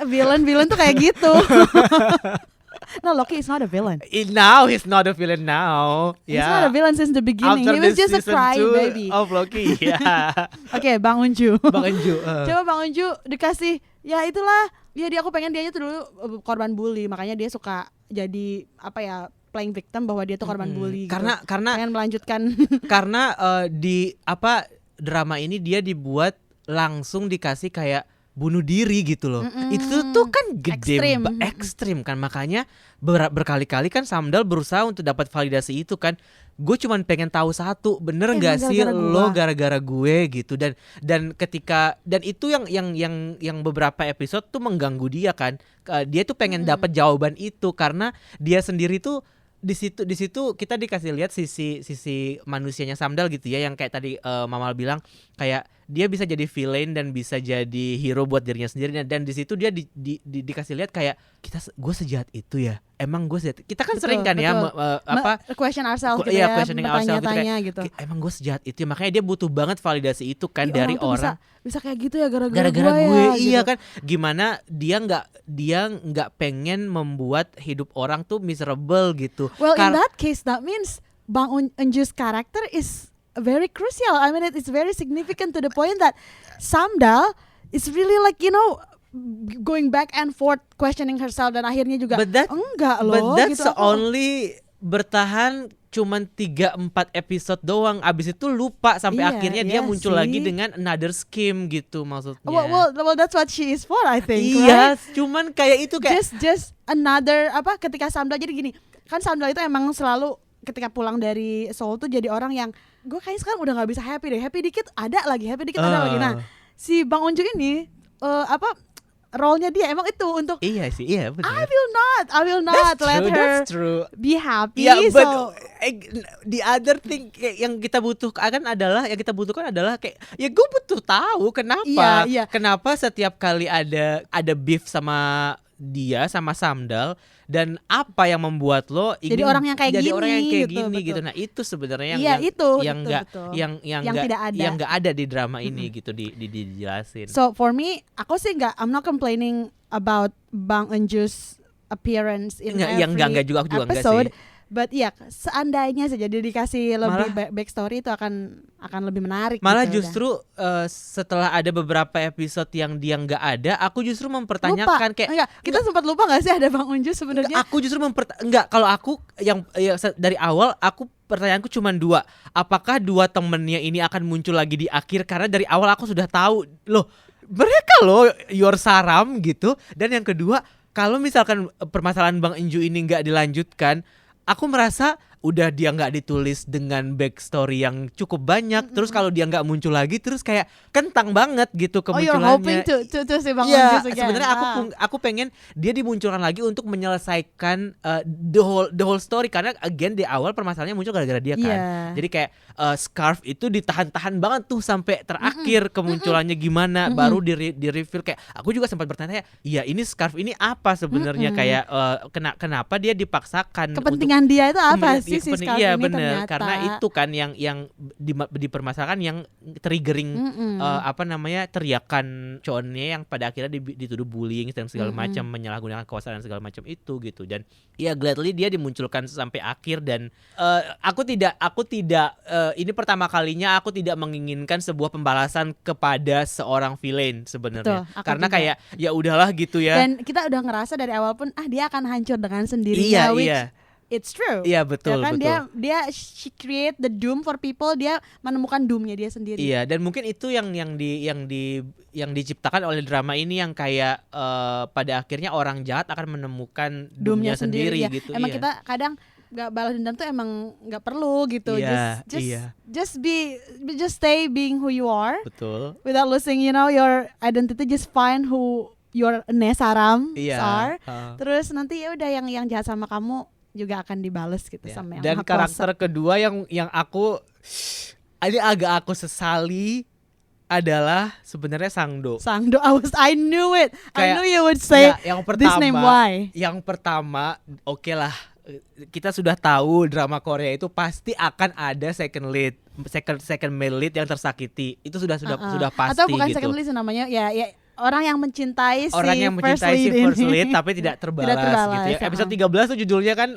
villain tuh kayak gitu. No, Loki is not a villain. Now he's not a villain now. He's not a villain since the beginning. After He was the just a season crying 2 baby. of Loki. Ya. Oke, Bang Unju. Bang Enju. Coba Bang Unju dikasih, ya itulah. Ya aku pengen dia tuh dulu korban bully, makanya dia suka jadi playing victim bahwa dia tuh korban bully. Karena gitu. Pengen melanjutkan. karena drama ini dia dibuat langsung dikasih kayak bunuh diri gitu loh. Itu tuh kan gede ekstrim kan, makanya berkali-kali kan Samdal berusaha untuk dapat validasi itu kan. Gue cuman pengen tahu satu, bener nggak sih lo gara-gara gue gitu, dan ketika itu yang beberapa episode tuh mengganggu dia kan. Dia tuh pengen dapat jawaban itu karena dia sendiri tuh di situ kita dikasih lihat sisi manusianya Samdal gitu ya, yang kayak tadi Mamal bilang kayak dia bisa jadi villain dan bisa jadi hero buat dirinya sendiri, dan di situ dia dikasih lihat kayak gue sejahat itu ya, emang gue sejahat. Kita kan sering kan ya question ourselves gitu questioning ourselves gitu, kayak, emang gue sejahat itu ya, makanya dia butuh banget validasi itu kan dari orang bisa kayak gitu ya gara-gara gue ya, iya gitu. Kan gimana dia nggak pengen membuat hidup orang tuh miserable gitu. Well, in that case that means Bang Unju's character is very crucial. I mean, it's very significant to the point that Samdal is really like, going back and forth questioning herself, dan akhirnya juga enggak loh. But that's gitu, only bertahan cuman 3-4 episode doang. Abis itu lupa sampai akhirnya dia muncul lagi dengan another scheme gitu maksudnya. Well, that's what she is for, I think. Iya, right? cuman kayak itu kayak just another ketika Samdal, jadi gini, kan Samdal itu emang selalu ketika pulang dari Seoul tuh jadi orang yang gue kayaknya sekarang udah nggak bisa happy deh, happy dikit ada lagi. Nah, si Bang Unju ini role-nya dia emang itu untuk iya benar. I will not let her be happy. Yeah, but so the other thing yang kita butuhkan adalah kayak ya gue butuh tahu kenapa kenapa setiap kali ada beef sama dia sama Samdal, dan apa yang membuat lo ingin jadi orang yang kayak gini gitu. Nah, itu sebenarnya yang nggak ada di drama ini gitu dijelasin. So for me, I'm not complaining about Bang Unju's appearance in every juga, aku juga episode. Enggak sih. But iya, seandainya saja dikasih lebih backstory itu akan lebih menarik. Malah gitu, justru setelah ada beberapa episode yang dia nggak ada, aku justru mempertanyakan kita sempat lupa nggak sih ada Bang Unju sebenarnya? Aku justru kalau aku dari awal pertanyaanku cuma 2. Apakah 2 temennya ini akan muncul lagi di akhir? Karena dari awal aku sudah tahu loh, mereka loh Yor Saram gitu. Dan yang kedua, kalau misalkan permasalahan Bang Enju ini nggak dilanjutkan, aku merasa udah dia nggak ditulis dengan backstory yang cukup banyak, terus kalau dia nggak muncul lagi terus kayak kentang banget gitu Oh, you're kemunculannya. hoping to see Bang Iya, Onjus again. sebenarnya aku pengen dia dimunculkan lagi untuk menyelesaikan the whole story, karena again di awal permasalahannya muncul gara-gara dia kan. Iya. Jadi kayak Scarf itu ditahan-tahan banget tuh sampai terakhir kemunculannya gimana, baru di reveal. Kayak aku juga sempat bertanya, iya ini Scarf ini apa sebenarnya, kayak kenapa dia dipaksakan Kepentingan dia itu apa sih si Scarf iya ini bener, ternyata. karena itu kan yang dipermasalahkan, yang triggering teriakan Chonnya yang pada akhirnya dituduh bullying dan segala macam, menyalahgunakan kekuasaan dan segala macam itu gitu. Dan ya gladly dia dimunculkan sampai akhir, dan aku tidak ini pertama kalinya aku tidak menginginkan sebuah pembalasan kepada seorang villain sebenarnya. Betul, aku karena juga. kayak ya udahlah gitu ya. Dan kita udah ngerasa dari awal pun dia akan hancur dengan sendirinya, which it's true. Iya betul, ya kan, betul. dia she create the doom for people, dia menemukan doomnya dia sendiri. Iya, dan mungkin itu yang diciptakan oleh drama ini, yang kayak pada akhirnya orang jahat akan menemukan doomnya sendiri ya. gitu. Emang iya. kita kadang nggak balas dendam tuh emang nggak perlu gitu. Iya, Just stay being who you are. Betul. Without losing your identity. Just find who your Nesaram are. Terus nanti ya udah yang jahat sama kamu juga akan dibales gitu sama yang dan Maha karakter Kuasa. kedua yang aku ini agak aku sesali adalah sebenarnya Sangdo. I knew it. I Kayak, knew you would say yang this name. Why? Yang pertama, oke lah, kita sudah tahu drama Korea itu pasti akan ada second male lead yang tersakiti. Itu sudah pasti. Atau bukan gitu. second lead namanya, ya orang yang mencintai first lead tapi tidak terbalas gitu ya. Episode 13 tuh judulnya kan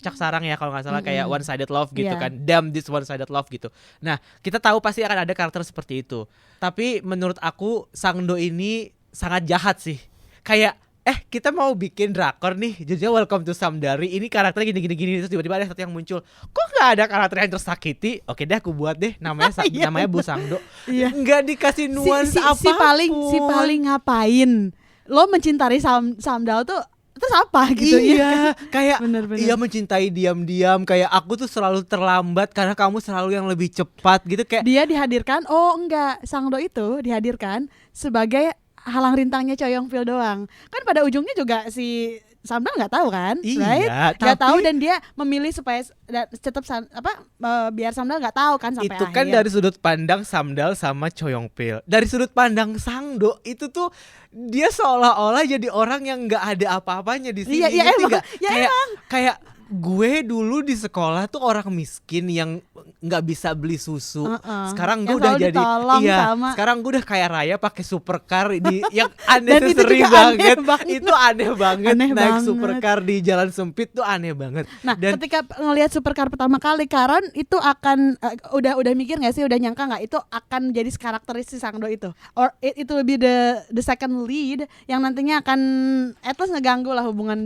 Cak Sarang ya kalau nggak salah, kayak one sided love gitu kan. Damn this one sided love gitu. Nah, kita tahu pasti akan ada karakter seperti itu. Tapi menurut aku Sangdo ini sangat jahat sih. Kayak kita mau bikin drakor nih, judulnya Welcome to Samdari. Ini karakternya gini, terus tiba-tiba ada satu yang muncul. Kok nggak ada karakter yang tersakiti? Oke deh, aku buat deh namanya namanya Bu Sangdo. Nggak dikasih nuansa si paling ngapain? Lo mencintai Samdal tuh terus apa gitu ya? Kayak bener. Iya, mencintai diam-diam. Kayak aku tuh selalu terlambat karena kamu selalu yang lebih cepat gitu. Kayak dia dihadirkan. Oh enggak, Sangdo itu dihadirkan sebagai halang rintangnya Choyong Fil doang. Kan pada ujungnya juga si Samdal nggak tahu kan, right? Nggak tahu, dan dia memilih supaya tetap biar Samdal nggak tahu kan sampai itu akhir. Kan dari sudut pandang Samdal sama Choyong Fil. Dari sudut pandang Sangdo itu tuh dia seolah-olah jadi orang yang nggak ada apa-apanya di sini. Iya emang. Kayak gue dulu di sekolah tuh orang miskin yang nggak bisa beli susu. Sekarang gue udah jadi sekarang gue udah kaya raya pakai supercar di yang unnecessary banget. Itu aneh banget. Naik supercar di jalan sempit tuh aneh banget. Nah, ketika ngelihat supercar pertama kali, Karon itu akan udah mikir nggak sih, udah nyangka nggak itu akan jadi karakteristik Sangdo itu, or itu lebih the second lead yang nantinya akan at least ngeganggu lah hubungan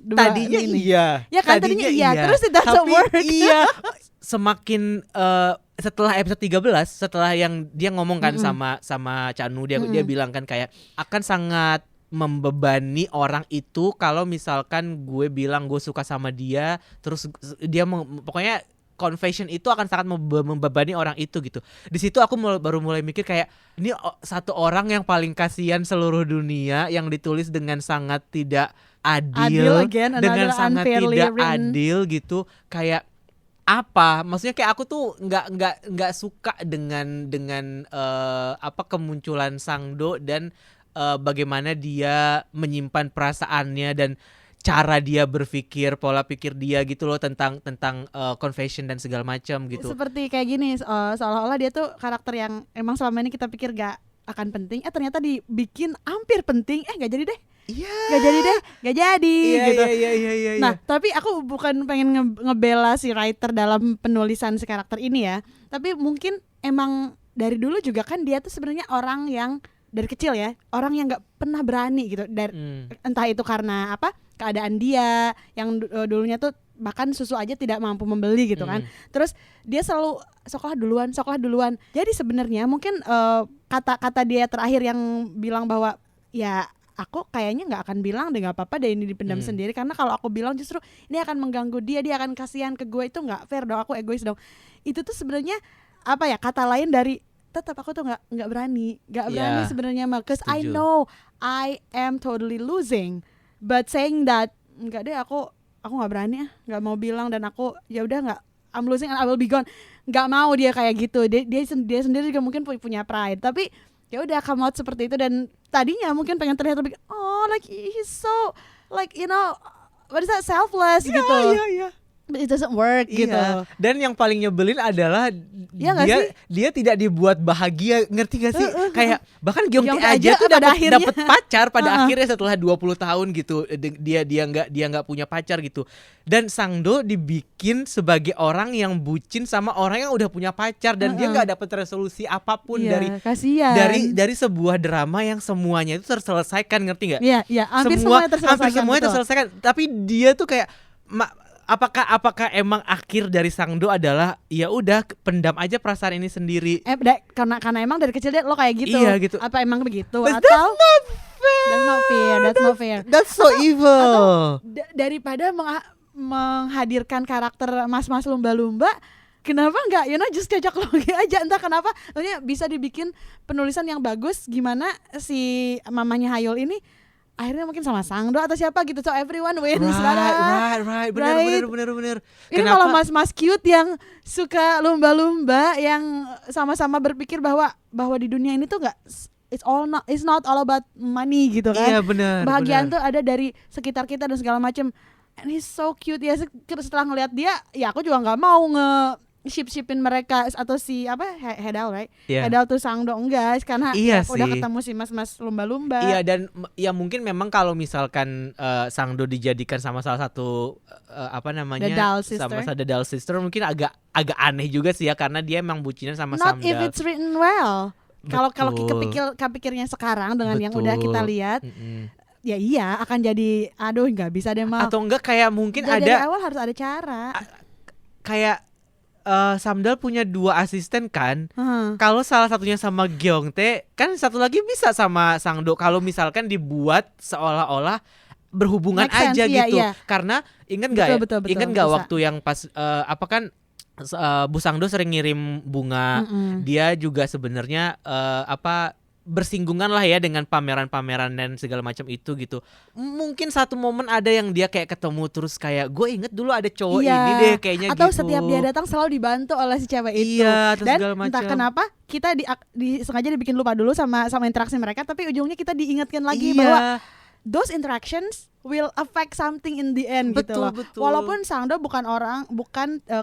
dua tadinya ini. Ya kan, tadinya iya. Terus it doesn't work. Iya. Semakin setelah episode 13, setelah yang dia ngomong kan sama Chanu, dia bilang kan kayak akan sangat membebani orang itu kalau misalkan gue bilang gue suka sama dia, terus dia pokoknya confession itu akan sangat membebani orang itu gitu. Di situ aku baru mulai mikir kayak ini satu orang yang paling kasihan seluruh dunia, yang ditulis dengan sangat tidak adil dengan sangat tidak adil gitu. Kayak apa? Maksudnya kayak aku tuh nggak suka dengan kemunculan Sangdo dan bagaimana dia menyimpan perasaannya dan cara dia berpikir, pola pikir dia gitu loh tentang confession dan segala macam gitu. Seperti kayak gini, seolah-olah dia tuh karakter yang emang selama ini kita pikir gak akan penting, ternyata dibikin hampir penting, gak jadi deh. Iya. Gak jadi gitu. Iya. Nah, tapi aku bukan pengen ngebela si writer dalam penulisan si karakter ini ya. Tapi mungkin emang dari dulu juga kan dia tuh sebenarnya orang yang dari kecil ya, orang yang nggak pernah berani gitu. Entah itu karena apa, keadaan dia yang dulunya tuh bahkan susu aja tidak mampu membeli gitu kan. Terus dia selalu sekolah duluan. Jadi sebenarnya mungkin kata-kata dia terakhir yang bilang bahwa ya aku kayaknya nggak akan bilang deh, nggak apa-apa deh ini dipendam sendiri, karena kalau aku bilang justru ini akan mengganggu dia akan kasihan ke gue, itu nggak fair dong, aku egois dong. Itu tuh sebenarnya apa ya, kata lain dari tetap aku tuh nggak berani sebenarnya mah, cause I know I am totally losing, but saying that nggak deh, aku nggak berani, nggak mau bilang, dan aku ya udah nggak, I'm losing and I will be gone, nggak mau dia kayak gitu. Dia sendiri juga mungkin punya pride, tapi ya udah come out seperti itu. Dan tadinya mungkin pengen terlihat lebih like he's so like what is that, selfless gitu. But it doesn't work gitu. Dan yang paling nyebelin adalah dia tidak dibuat bahagia, ngerti gak sih? Kayak bahkan Gyeongtae aja tuh dapat pacar pada akhirnya setelah 20 tahun gitu. Dia nggak punya pacar gitu. Dan Sangdo dibikin sebagai orang yang bucin sama orang yang udah punya pacar, dan dia nggak dapat resolusi apapun dari sebuah drama yang semuanya itu terselesaikan, ngerti nggak? Iya, hampir semuanya terselesaikan. Tapi dia tuh kayak Apakah emang akhir dari Sangdo adalah ya udah pendam aja perasaan ini sendiri? Karena emang dari kecil dia lo kayak gitu. Iya gitu. Apa emang begitu? But atau that's not fair. That's so evil. Atau daripada menghadirkan karakter mas-mas lumba-lumba, kenapa nggak just cocok logi aja, entah kenapa. Maksudnya bisa dibikin penulisan yang bagus, gimana si mamanya Hayol ini akhirnya mungkin sama Sangdo atau siapa gitu, so everyone wins. Right. Bener. Ini malah mas-mas cute yang suka lumba-lumba, yang sama-sama berpikir bahwa di dunia ini tuh nggak, it's not all about money gitu kan. Iya, bener. Bahagiaan tuh ada dari sekitar kita dan segala macam. And he's so cute ya. Setelah ngeliat dia, ya aku juga nggak mau ship-shipin mereka, atau si Hedal, right? Hedal tuh Sangdo enggak, karena udah ketemu si mas-mas lumba-lumba. Iya, dan ya mungkin memang kalau misalkan Sangdo dijadikan sama salah satu sama The Doll Sister mungkin agak aneh juga sih ya, karena dia emang bucinnya sama Samdal. Not if it's written well. Kalau kepikirnya sekarang dengan yang udah kita lihat, ya iya akan jadi aduh nggak bisa deh Mal. Atau enggak kayak mungkin dari awal harus ada cara. Kayak Samdal punya 2 asisten kan. Kalau salah satunya sama Gyeongtae, kan satu lagi bisa sama Sangdo. Kalau misalkan dibuat seolah-olah berhubungan Make aja sense, gitu. iya. Karena ingat nggak ya? Betul, Ingat nggak bisa. waktu yang pas Bu Sangdo sering ngirim bunga. Dia juga sebenarnya bersinggungan lah ya dengan pameran-pameran dan segala macam itu gitu. Mungkin satu momen ada yang dia kayak ketemu terus kayak gue inget dulu ada cowok ini deh kayaknya atau gitu. setiap dia datang selalu dibantu oleh si cewek itu. Dan entah kenapa kita sengaja dibikin lupa dulu sama interaksi mereka, tapi ujungnya kita diingatkan lagi bahwa those interactions will affect something in the end. Betul. Walaupun Sangdo bukan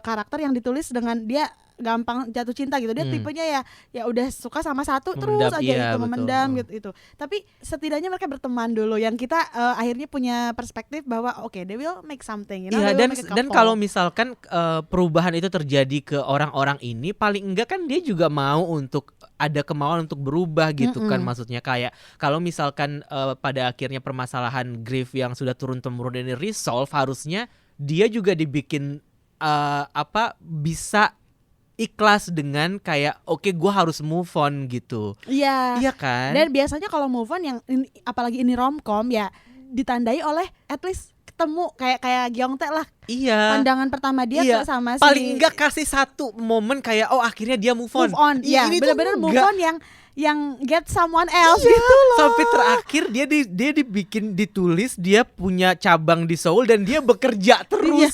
karakter yang ditulis dengan dia gampang jatuh cinta gitu, dia tipenya ya udah suka sama satu memendam, terus aja itu memendam gitu. Tapi setidaknya mereka berteman dulu, yang kita akhirnya punya perspektif bahwa they will make something. Dan kalau misalkan perubahan itu terjadi ke orang-orang ini, paling enggak kan dia juga mau untuk ada kemauan untuk berubah gitu kan, maksudnya kayak kalau misalkan pada akhirnya permasalahan grief yang sudah turun-temurun ini resolve, harusnya dia juga dibikin bisa ikhlas dengan kayak gue harus move on gitu. Iya kan? Dan biasanya kalau move on yang apalagi ini romcom ya ditandai oleh at least ketemu kayak Gyeongtae lah. Iya. Pandangan pertama dia tuh sama si, paling enggak kasih satu momen kayak akhirnya dia move on. Iya, ini benar-benar move on yang get someone else gitu loh. Sampai terakhir dia ditulis dia punya cabang di Seoul dan dia bekerja terus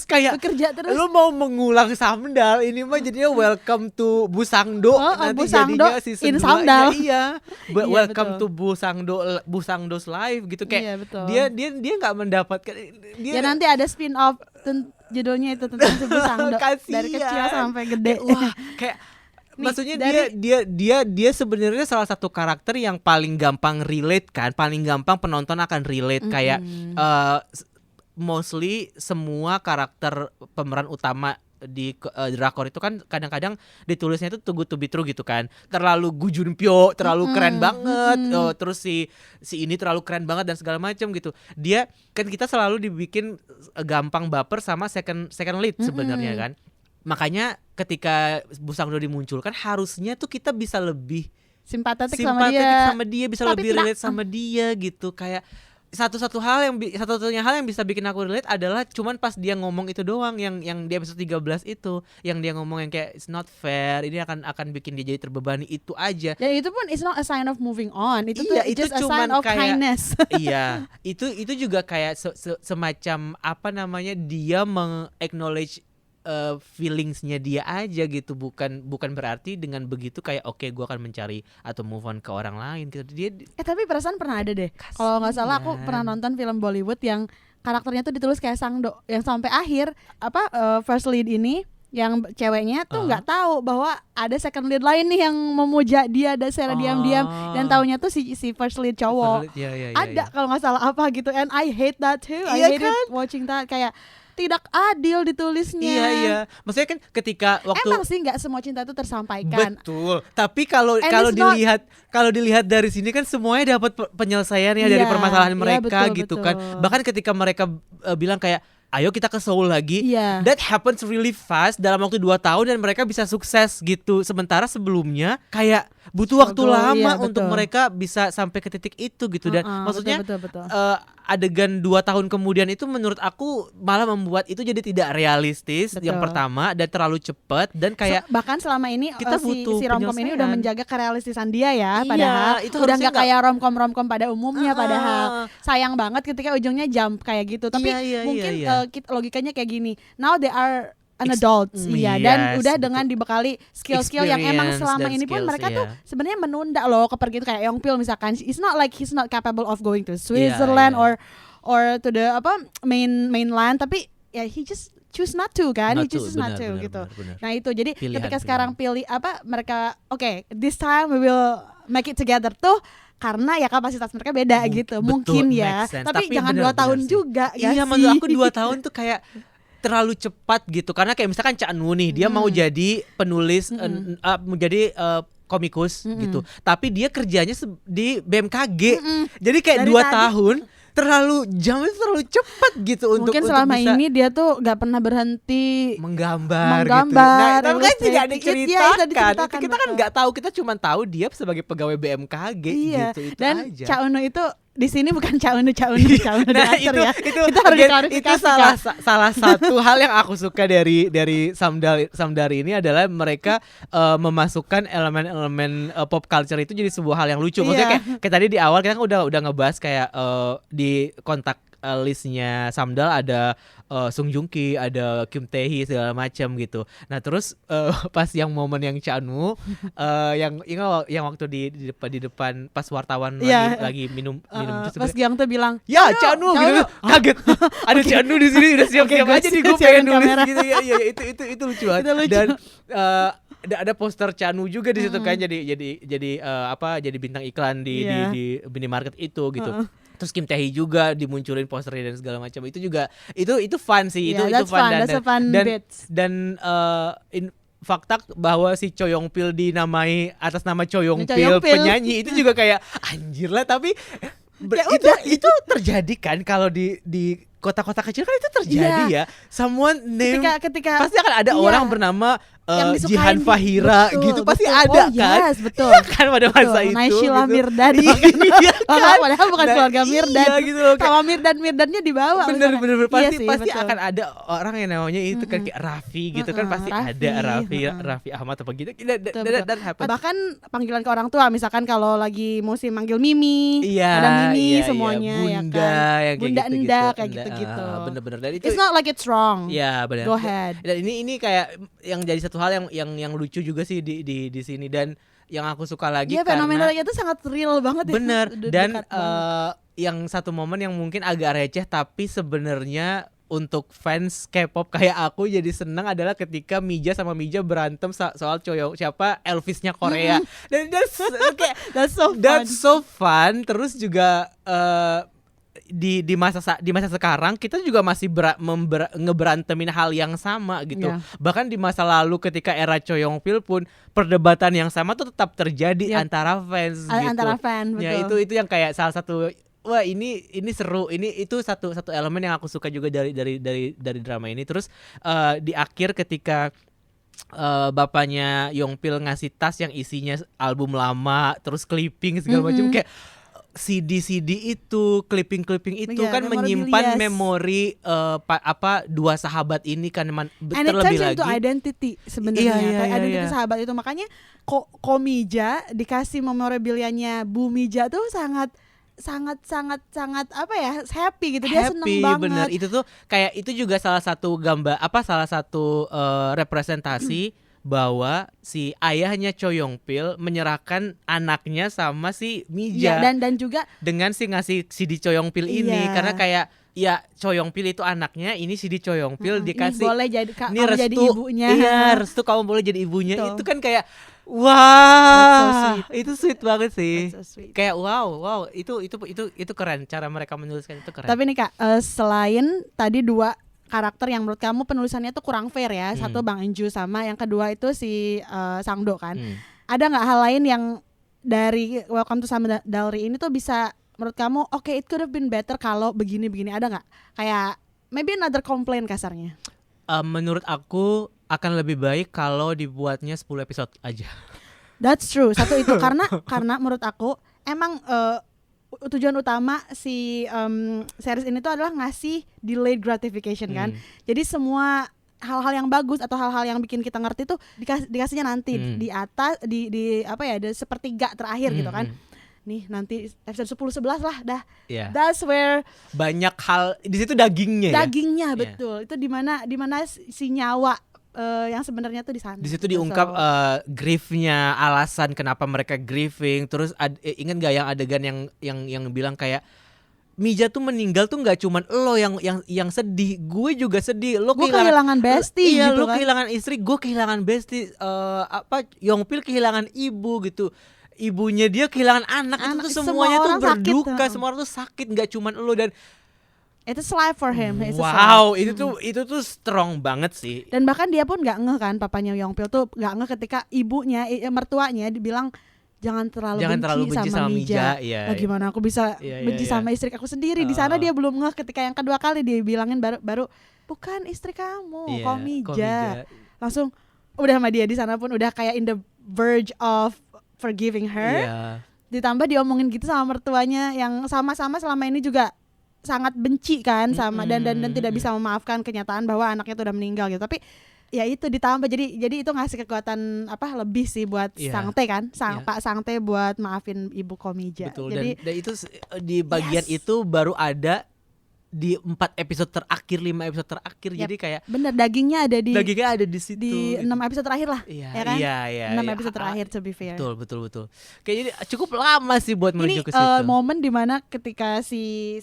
lu mau mengulang Samdal, ini mah jadinya welcome to Busangdo nanti Bu Sangdo jadinya season in Samdal. Welcome to Busangdo's life gitu, kayak dia nggak mendapatkan dia. Ya nanti ada spin off judulnya itu tentang si Busangdo dari kecil sampai gede. Wah, kayak maksudnya dia sebenarnya salah satu karakter yang paling gampang relate kan, paling gampang penonton akan relate. Kayak mostly semua karakter pemeran utama di drakor itu kan kadang-kadang ditulisnya itu too good to be true gitu kan, terlalu Gu Junpyo terlalu keren banget, terus si ini terlalu keren banget dan segala macam gitu. Dia kan kita selalu dibikin gampang baper sama second lead sebenarnya kan. Makanya ketika Bu Sangdo dimunculkan harusnya tuh kita bisa lebih simpatetik simpatetik sama dia, bisa Tapi lebih tidak. relate sama dia gitu. Kayak satu-satunya hal yang bisa bikin aku relate adalah cuman pas dia ngomong itu doang, yang di episode 13 itu, yang dia ngomong yang kayak it's not fair, ini akan bikin dia jadi terbebani, itu aja. Dan itu pun it's not a sign of moving on. Itu Iya, tuh itu just a cuman sign of kayak- kindness. Iya, itu juga kayak semacam apa namanya, dia meng-acknowledge feelingsnya dia aja gitu, bukan berarti dengan begitu kayak oke gue akan mencari atau move on ke orang lain gitu. Dia Tapi perasaan pernah ada deh. Kalau nggak salah aku pernah nonton film Bollywood yang karakternya tuh ditulis kayak Sangdo, yang sampai akhir first lead ini yang ceweknya tuh nggak tahu bahwa ada second lead lain nih yang memuja dia dan secara diam-diam, dan taunya tuh si first lead cowok. Ada kalau nggak salah apa gitu, and I hate that too. I hate it watching that, kayak tidak adil ditulisnya. Iya. Maksudnya kan ketika waktu emang sih nggak semua cinta itu tersampaikan. betul. Tapi kalau dilihat dari sini kan semuanya dapat penyelesaiannya dari permasalahan mereka betul, gitu betul. kan. Bahkan ketika mereka bilang kayak ayo kita ke Seoul lagi. Iya. That happens really fast dalam waktu 2 tahun dan mereka bisa sukses gitu. Sementara sebelumnya kayak butuh waktu lama untuk mereka bisa sampai ke titik itu gitu. Dan maksudnya betul. Adegan 2 tahun kemudian itu menurut aku malah membuat itu jadi tidak realistis. Betul. Yang pertama, dan terlalu cepat, dan kayak bahkan selama ini kita butuh si romcom ini udah penyelesaian. menjaga kerealistisan dia ya, Iya, padahal itu udah harusnya nggak kayak romcom pada umumnya, padahal sayang banget ketika ujungnya jump kayak gitu. Tapi Iya, mungkin iya. logikanya kayak gini, now they are an adult, dan yes, udah betul. dengan dibekali skill-skill yang emang Experience selama dan ini pun skills, mereka iya. tuh sebenarnya menunda loh kepergian itu, kayak Yongpil misalkan, it's not like he's not capable of going to Switzerland Iya. or to the mainland, tapi ya he just choose not to kan, he chooses not to gitu. Benar. Nah itu jadi Pilihan, ketika sekarang mereka this time we will make it together tuh karena ya kapasitas mereka beda gitu, Betul, mungkin ya. make sense. Tapi jangan benar 2 tahun sih. juga ya Iya, sih. maksud aku 2 tahun tuh kayak terlalu cepat gitu. Karena kayak misalkan Cha Eun-woo nih, dia mau jadi penulis, mau jadi komikus gitu. Tapi dia kerjanya di BMKG. Jadi kayak Dari 2 tadi. tahun jamnya terlalu cepat gitu untuk Mungkin selama bisa ini dia tuh gak pernah berhenti menggambar gitu. menggambar, Nah, tapi kan tidak illustrating. diceritakan. Kita kan betul. nggak tahu, kita cuma tahu dia sebagai pegawai BMKG Iya. gitu. Itu Dan aja. Cha Eun-woo itu di sini bukan Cha Eun-woo Nah, dancer ya. itu harus again, itu diklarifikasi, salah satu hal yang aku suka dari Samdari ini adalah mereka memasukkan elemen-elemen pop culture itu jadi sebuah hal yang lucu. Maksudnya kayak tadi di awal kita kan udah ngebahas kayak di kontak listnya Samdal ada Sung Joong Ki, ada Kim Tae Hee segala macam gitu. Nah terus pas yang momen yang Cha Eun-woo yang waktu di depan pas wartawan lagi minum jus, pas Giang tuh bilang ya Cha Eun-woo gitu, kaget ada Cha Eun-woo di sini, udah siap-siap aja nih gue pengen nulis gitu ya. Itu lucu banget. Dan ada poster Cha Eun-woo juga di situ kan, jadi bintang iklan di minimarket itu gitu. Terus Kim Tae Hee juga dimunculin posternya dan segala macam. Itu juga itu fun sih. Itu fun dan fakta bahwa si Cho Yong Pil dinamai atas nama Cho Yong Pil penyanyi itu juga kayak anjir lah, tapi itu terjadi kan kalau di kota-kota kecil kan itu terjadi ya. Someone name ketika pasti akan ada orang bernama Jihan Fahira gitu, pasti ada kan. Yes, betul. Kan pada masa itu. Naysila gitu. Mirdad. Iya kan. Padahal bukan keluarga Mirdad. Iya gitu loh. Sama Mirdad-Mirdannya dibawa. Bener pasti betul. akan ada orang yang namanya itu kan kayak Raffi gitu kan, pasti ada Raffi Ahmad apa gitu. Dan bahkan panggilan ke orang tua, misalkan kalau lagi musim manggil Mimi, ada Mimi semuanya ya kan. Bunda Enda kayak gitu-gitu. Bener-bener. Dan itu it's not like it's wrong. Iya benar. Go ahead. Dan ini kayak yang jadi satu hal yang lucu juga sih di sini, dan yang aku suka lagi karena fenomenanya itu sangat real banget. Bener. Ya. Dan yang satu momen yang mungkin agak receh tapi sebenarnya untuk fans K-pop kayak aku jadi senang adalah ketika Mija sama Mija berantem soal siapa Elvisnya Korea. Dan that's so fun. Terus juga di masa sekarang kita juga masih ngeberantemin hal yang sama gitu. Bahkan di masa lalu ketika era Cho Yong Pil pun perdebatan yang sama tuh tetap terjadi antara fans gitu. Antara fans, betul. Ya itu yang kayak salah satu, wah ini seru. Itu satu elemen yang aku suka juga dari drama ini. Terus di akhir ketika bapaknya Yongpil ngasih tas yang isinya album lama, terus clipping segala macam, kayak CD itu, clipping itu Iya, kan memorabilia. menyimpan memori dua sahabat ini kan And it terlebih turns lagi. into identity sebenarnya. Iya, Kayak identity iya. sahabat itu, makanya Komija dikasih memorabilianya Bu Mija tuh sangat apa ya, happy gitu. Dia seneng Happy, banget. bener. Itu tuh kayak itu juga salah satu salah satu representasi bahwa si ayahnya Cho Yong-pil menyerahkan anaknya sama si Mija, Iya, dan juga dengan si ngasih CD Cho Yong-pil ini, Iya. karena kayak ya Cho Yong-pil itu anaknya, ini CD Cho Yong-pil ini dikasih boleh jadi ini kamu restu, jadi ibunya. iya restu kamu boleh jadi ibunya. Betul. Itu kan kayak That's so wah, sweet. itu sweet banget sih. That's so sweet. Kayak wow, itu keren, cara mereka menuliskan itu keren. Tapi nih Kak, selain tadi dua karakter yang menurut kamu penulisannya tuh kurang fair ya, satu Bang Enju sama yang kedua itu si Sangdo kan. Ada nggak hal lain yang dari Welcome to Samdalri ini tuh bisa menurut kamu oke, it could have been better kalau begini-begini, ada nggak? Kayak maybe another complaint kasarnya. Menurut aku akan lebih baik kalau dibuatnya 10 episode aja. That's true. Satu itu karena menurut aku emang tujuan utama si series ini tuh adalah ngasih delayed gratification kan. Jadi semua hal-hal yang bagus atau hal-hal yang bikin kita ngerti tuh dikasihnya nanti di atas di apa ya, di sepertiga terakhir gitu kan. Nih nanti episode 10 11 lah dah. Yeah. That's where banyak hal di situ dagingnya dagingnya ya. betul. Itu di mana si nyawa yang sebenarnya tuh di sana. Di situ diungkap griefnya, alasan kenapa mereka grieving. Terus ingat gak yang adegan yang bilang kayak Mija tuh meninggal tuh nggak cuman lo yang sedih, gue juga sedih. Lo kehilangan bestie iya, gitu lo kan. kehilangan istri, gue kehilangan bestie. Yongpil kehilangan ibu gitu. Ibunya dia kehilangan anak itu tuh semuanya tuh berduka, sakit. Semua orang tuh sakit, nggak cuman lo. Dan it's life for him. Wow, itu tuh strong banget sih. Dan bahkan dia pun nggak ngeh kan, papanya Yongpil tuh nggak ngeh ketika ibunya, mertuanya dibilang jangan terlalu benci sama Mija. Iya, gimana aku bisa benci sama istri aku sendiri. Di sana dia belum ngeh ketika yang kedua kali dia bilangin baru bukan istri kamu, kok Mija. Langsung udah sama dia di sana pun udah kayak in the verge of forgiving her. Ditambah diomongin gitu sama mertuanya yang sama-sama selama ini juga sangat benci kan sama dan tidak bisa memaafkan kenyataan bahwa anaknya tuh udah meninggal gitu. Tapi ya itu ditambah jadi itu ngasih kekuatan lebih sih buat Sangte kan, Pak Sangte buat maafin Ibu Komija. Betul. Jadi dan itu di bagian itu baru ada di 4 episode terakhir, 5 episode terakhir. Jadi kayak bener, dagingnya ada di situ di 6 episode terakhir lah. Iya, ya kan? Iya. 6 episode terakhir to be fair. Betul. Kayak jadi cukup lama sih buat menuju ke situ. Ini momen dimana ketika si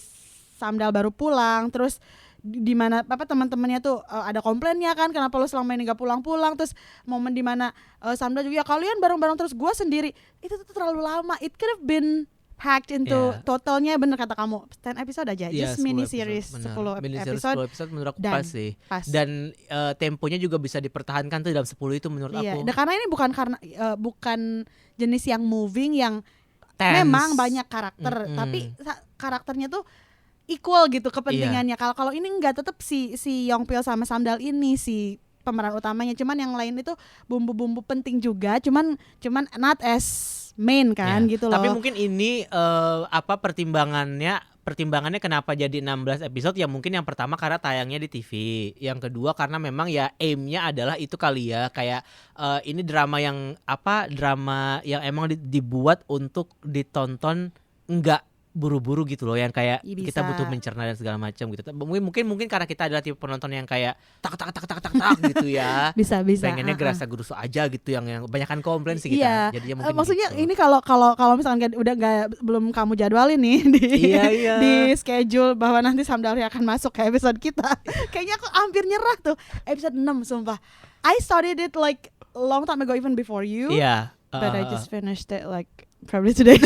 Samdal baru pulang, terus di mana teman-temannya tuh ada komplainnya kan, kenapa lo selama ini gak pulang-pulang, terus momen di mana Samdal juga kalian bareng-bareng terus gue sendiri, itu tuh terlalu lama. It could have been packed into totalnya, bener kata kamu 10 episode aja, just mini series 10 episode menurut aku pas sih. Dan temponya juga bisa dipertahankan tuh dalam 10 itu menurut aku. Dan karena ini bukan jenis yang moving yang tense. Memang banyak karakter, tapi karakternya tuh equal gitu kepentingannya. Kalau ini enggak, tetap si Yongpil sama Samdal ini si pemeran utamanya, cuman yang lain itu bumbu-bumbu penting juga, cuman not as main kan gitu loh. Tapi mungkin ini pertimbangannya kenapa jadi 16 episode ya, mungkin yang pertama karena tayangnya di TV, yang kedua karena memang ya aim-nya adalah itu kali ya, kayak ini drama yang emang dibuat untuk ditonton enggak buru-buru gitu loh, yang kayak kita butuh mencerna dan segala macam gitu. Mungkin karena kita adalah tipe penonton yang kayak tak gitu ya. bisa pengennya gerasa gerusu aja gitu, yang kebanyakan komplain sih kita. Jadinya mungkin maksudnya gitu. Ini kalau misalkan udah belum kamu jadwalin nih di schedule bahwa nanti Samdalri akan masuk ke episode kita. Kayaknya aku hampir nyerah tuh episode 6 sumpah. I started it like long time ago, even before you. But I just finished it like probably today.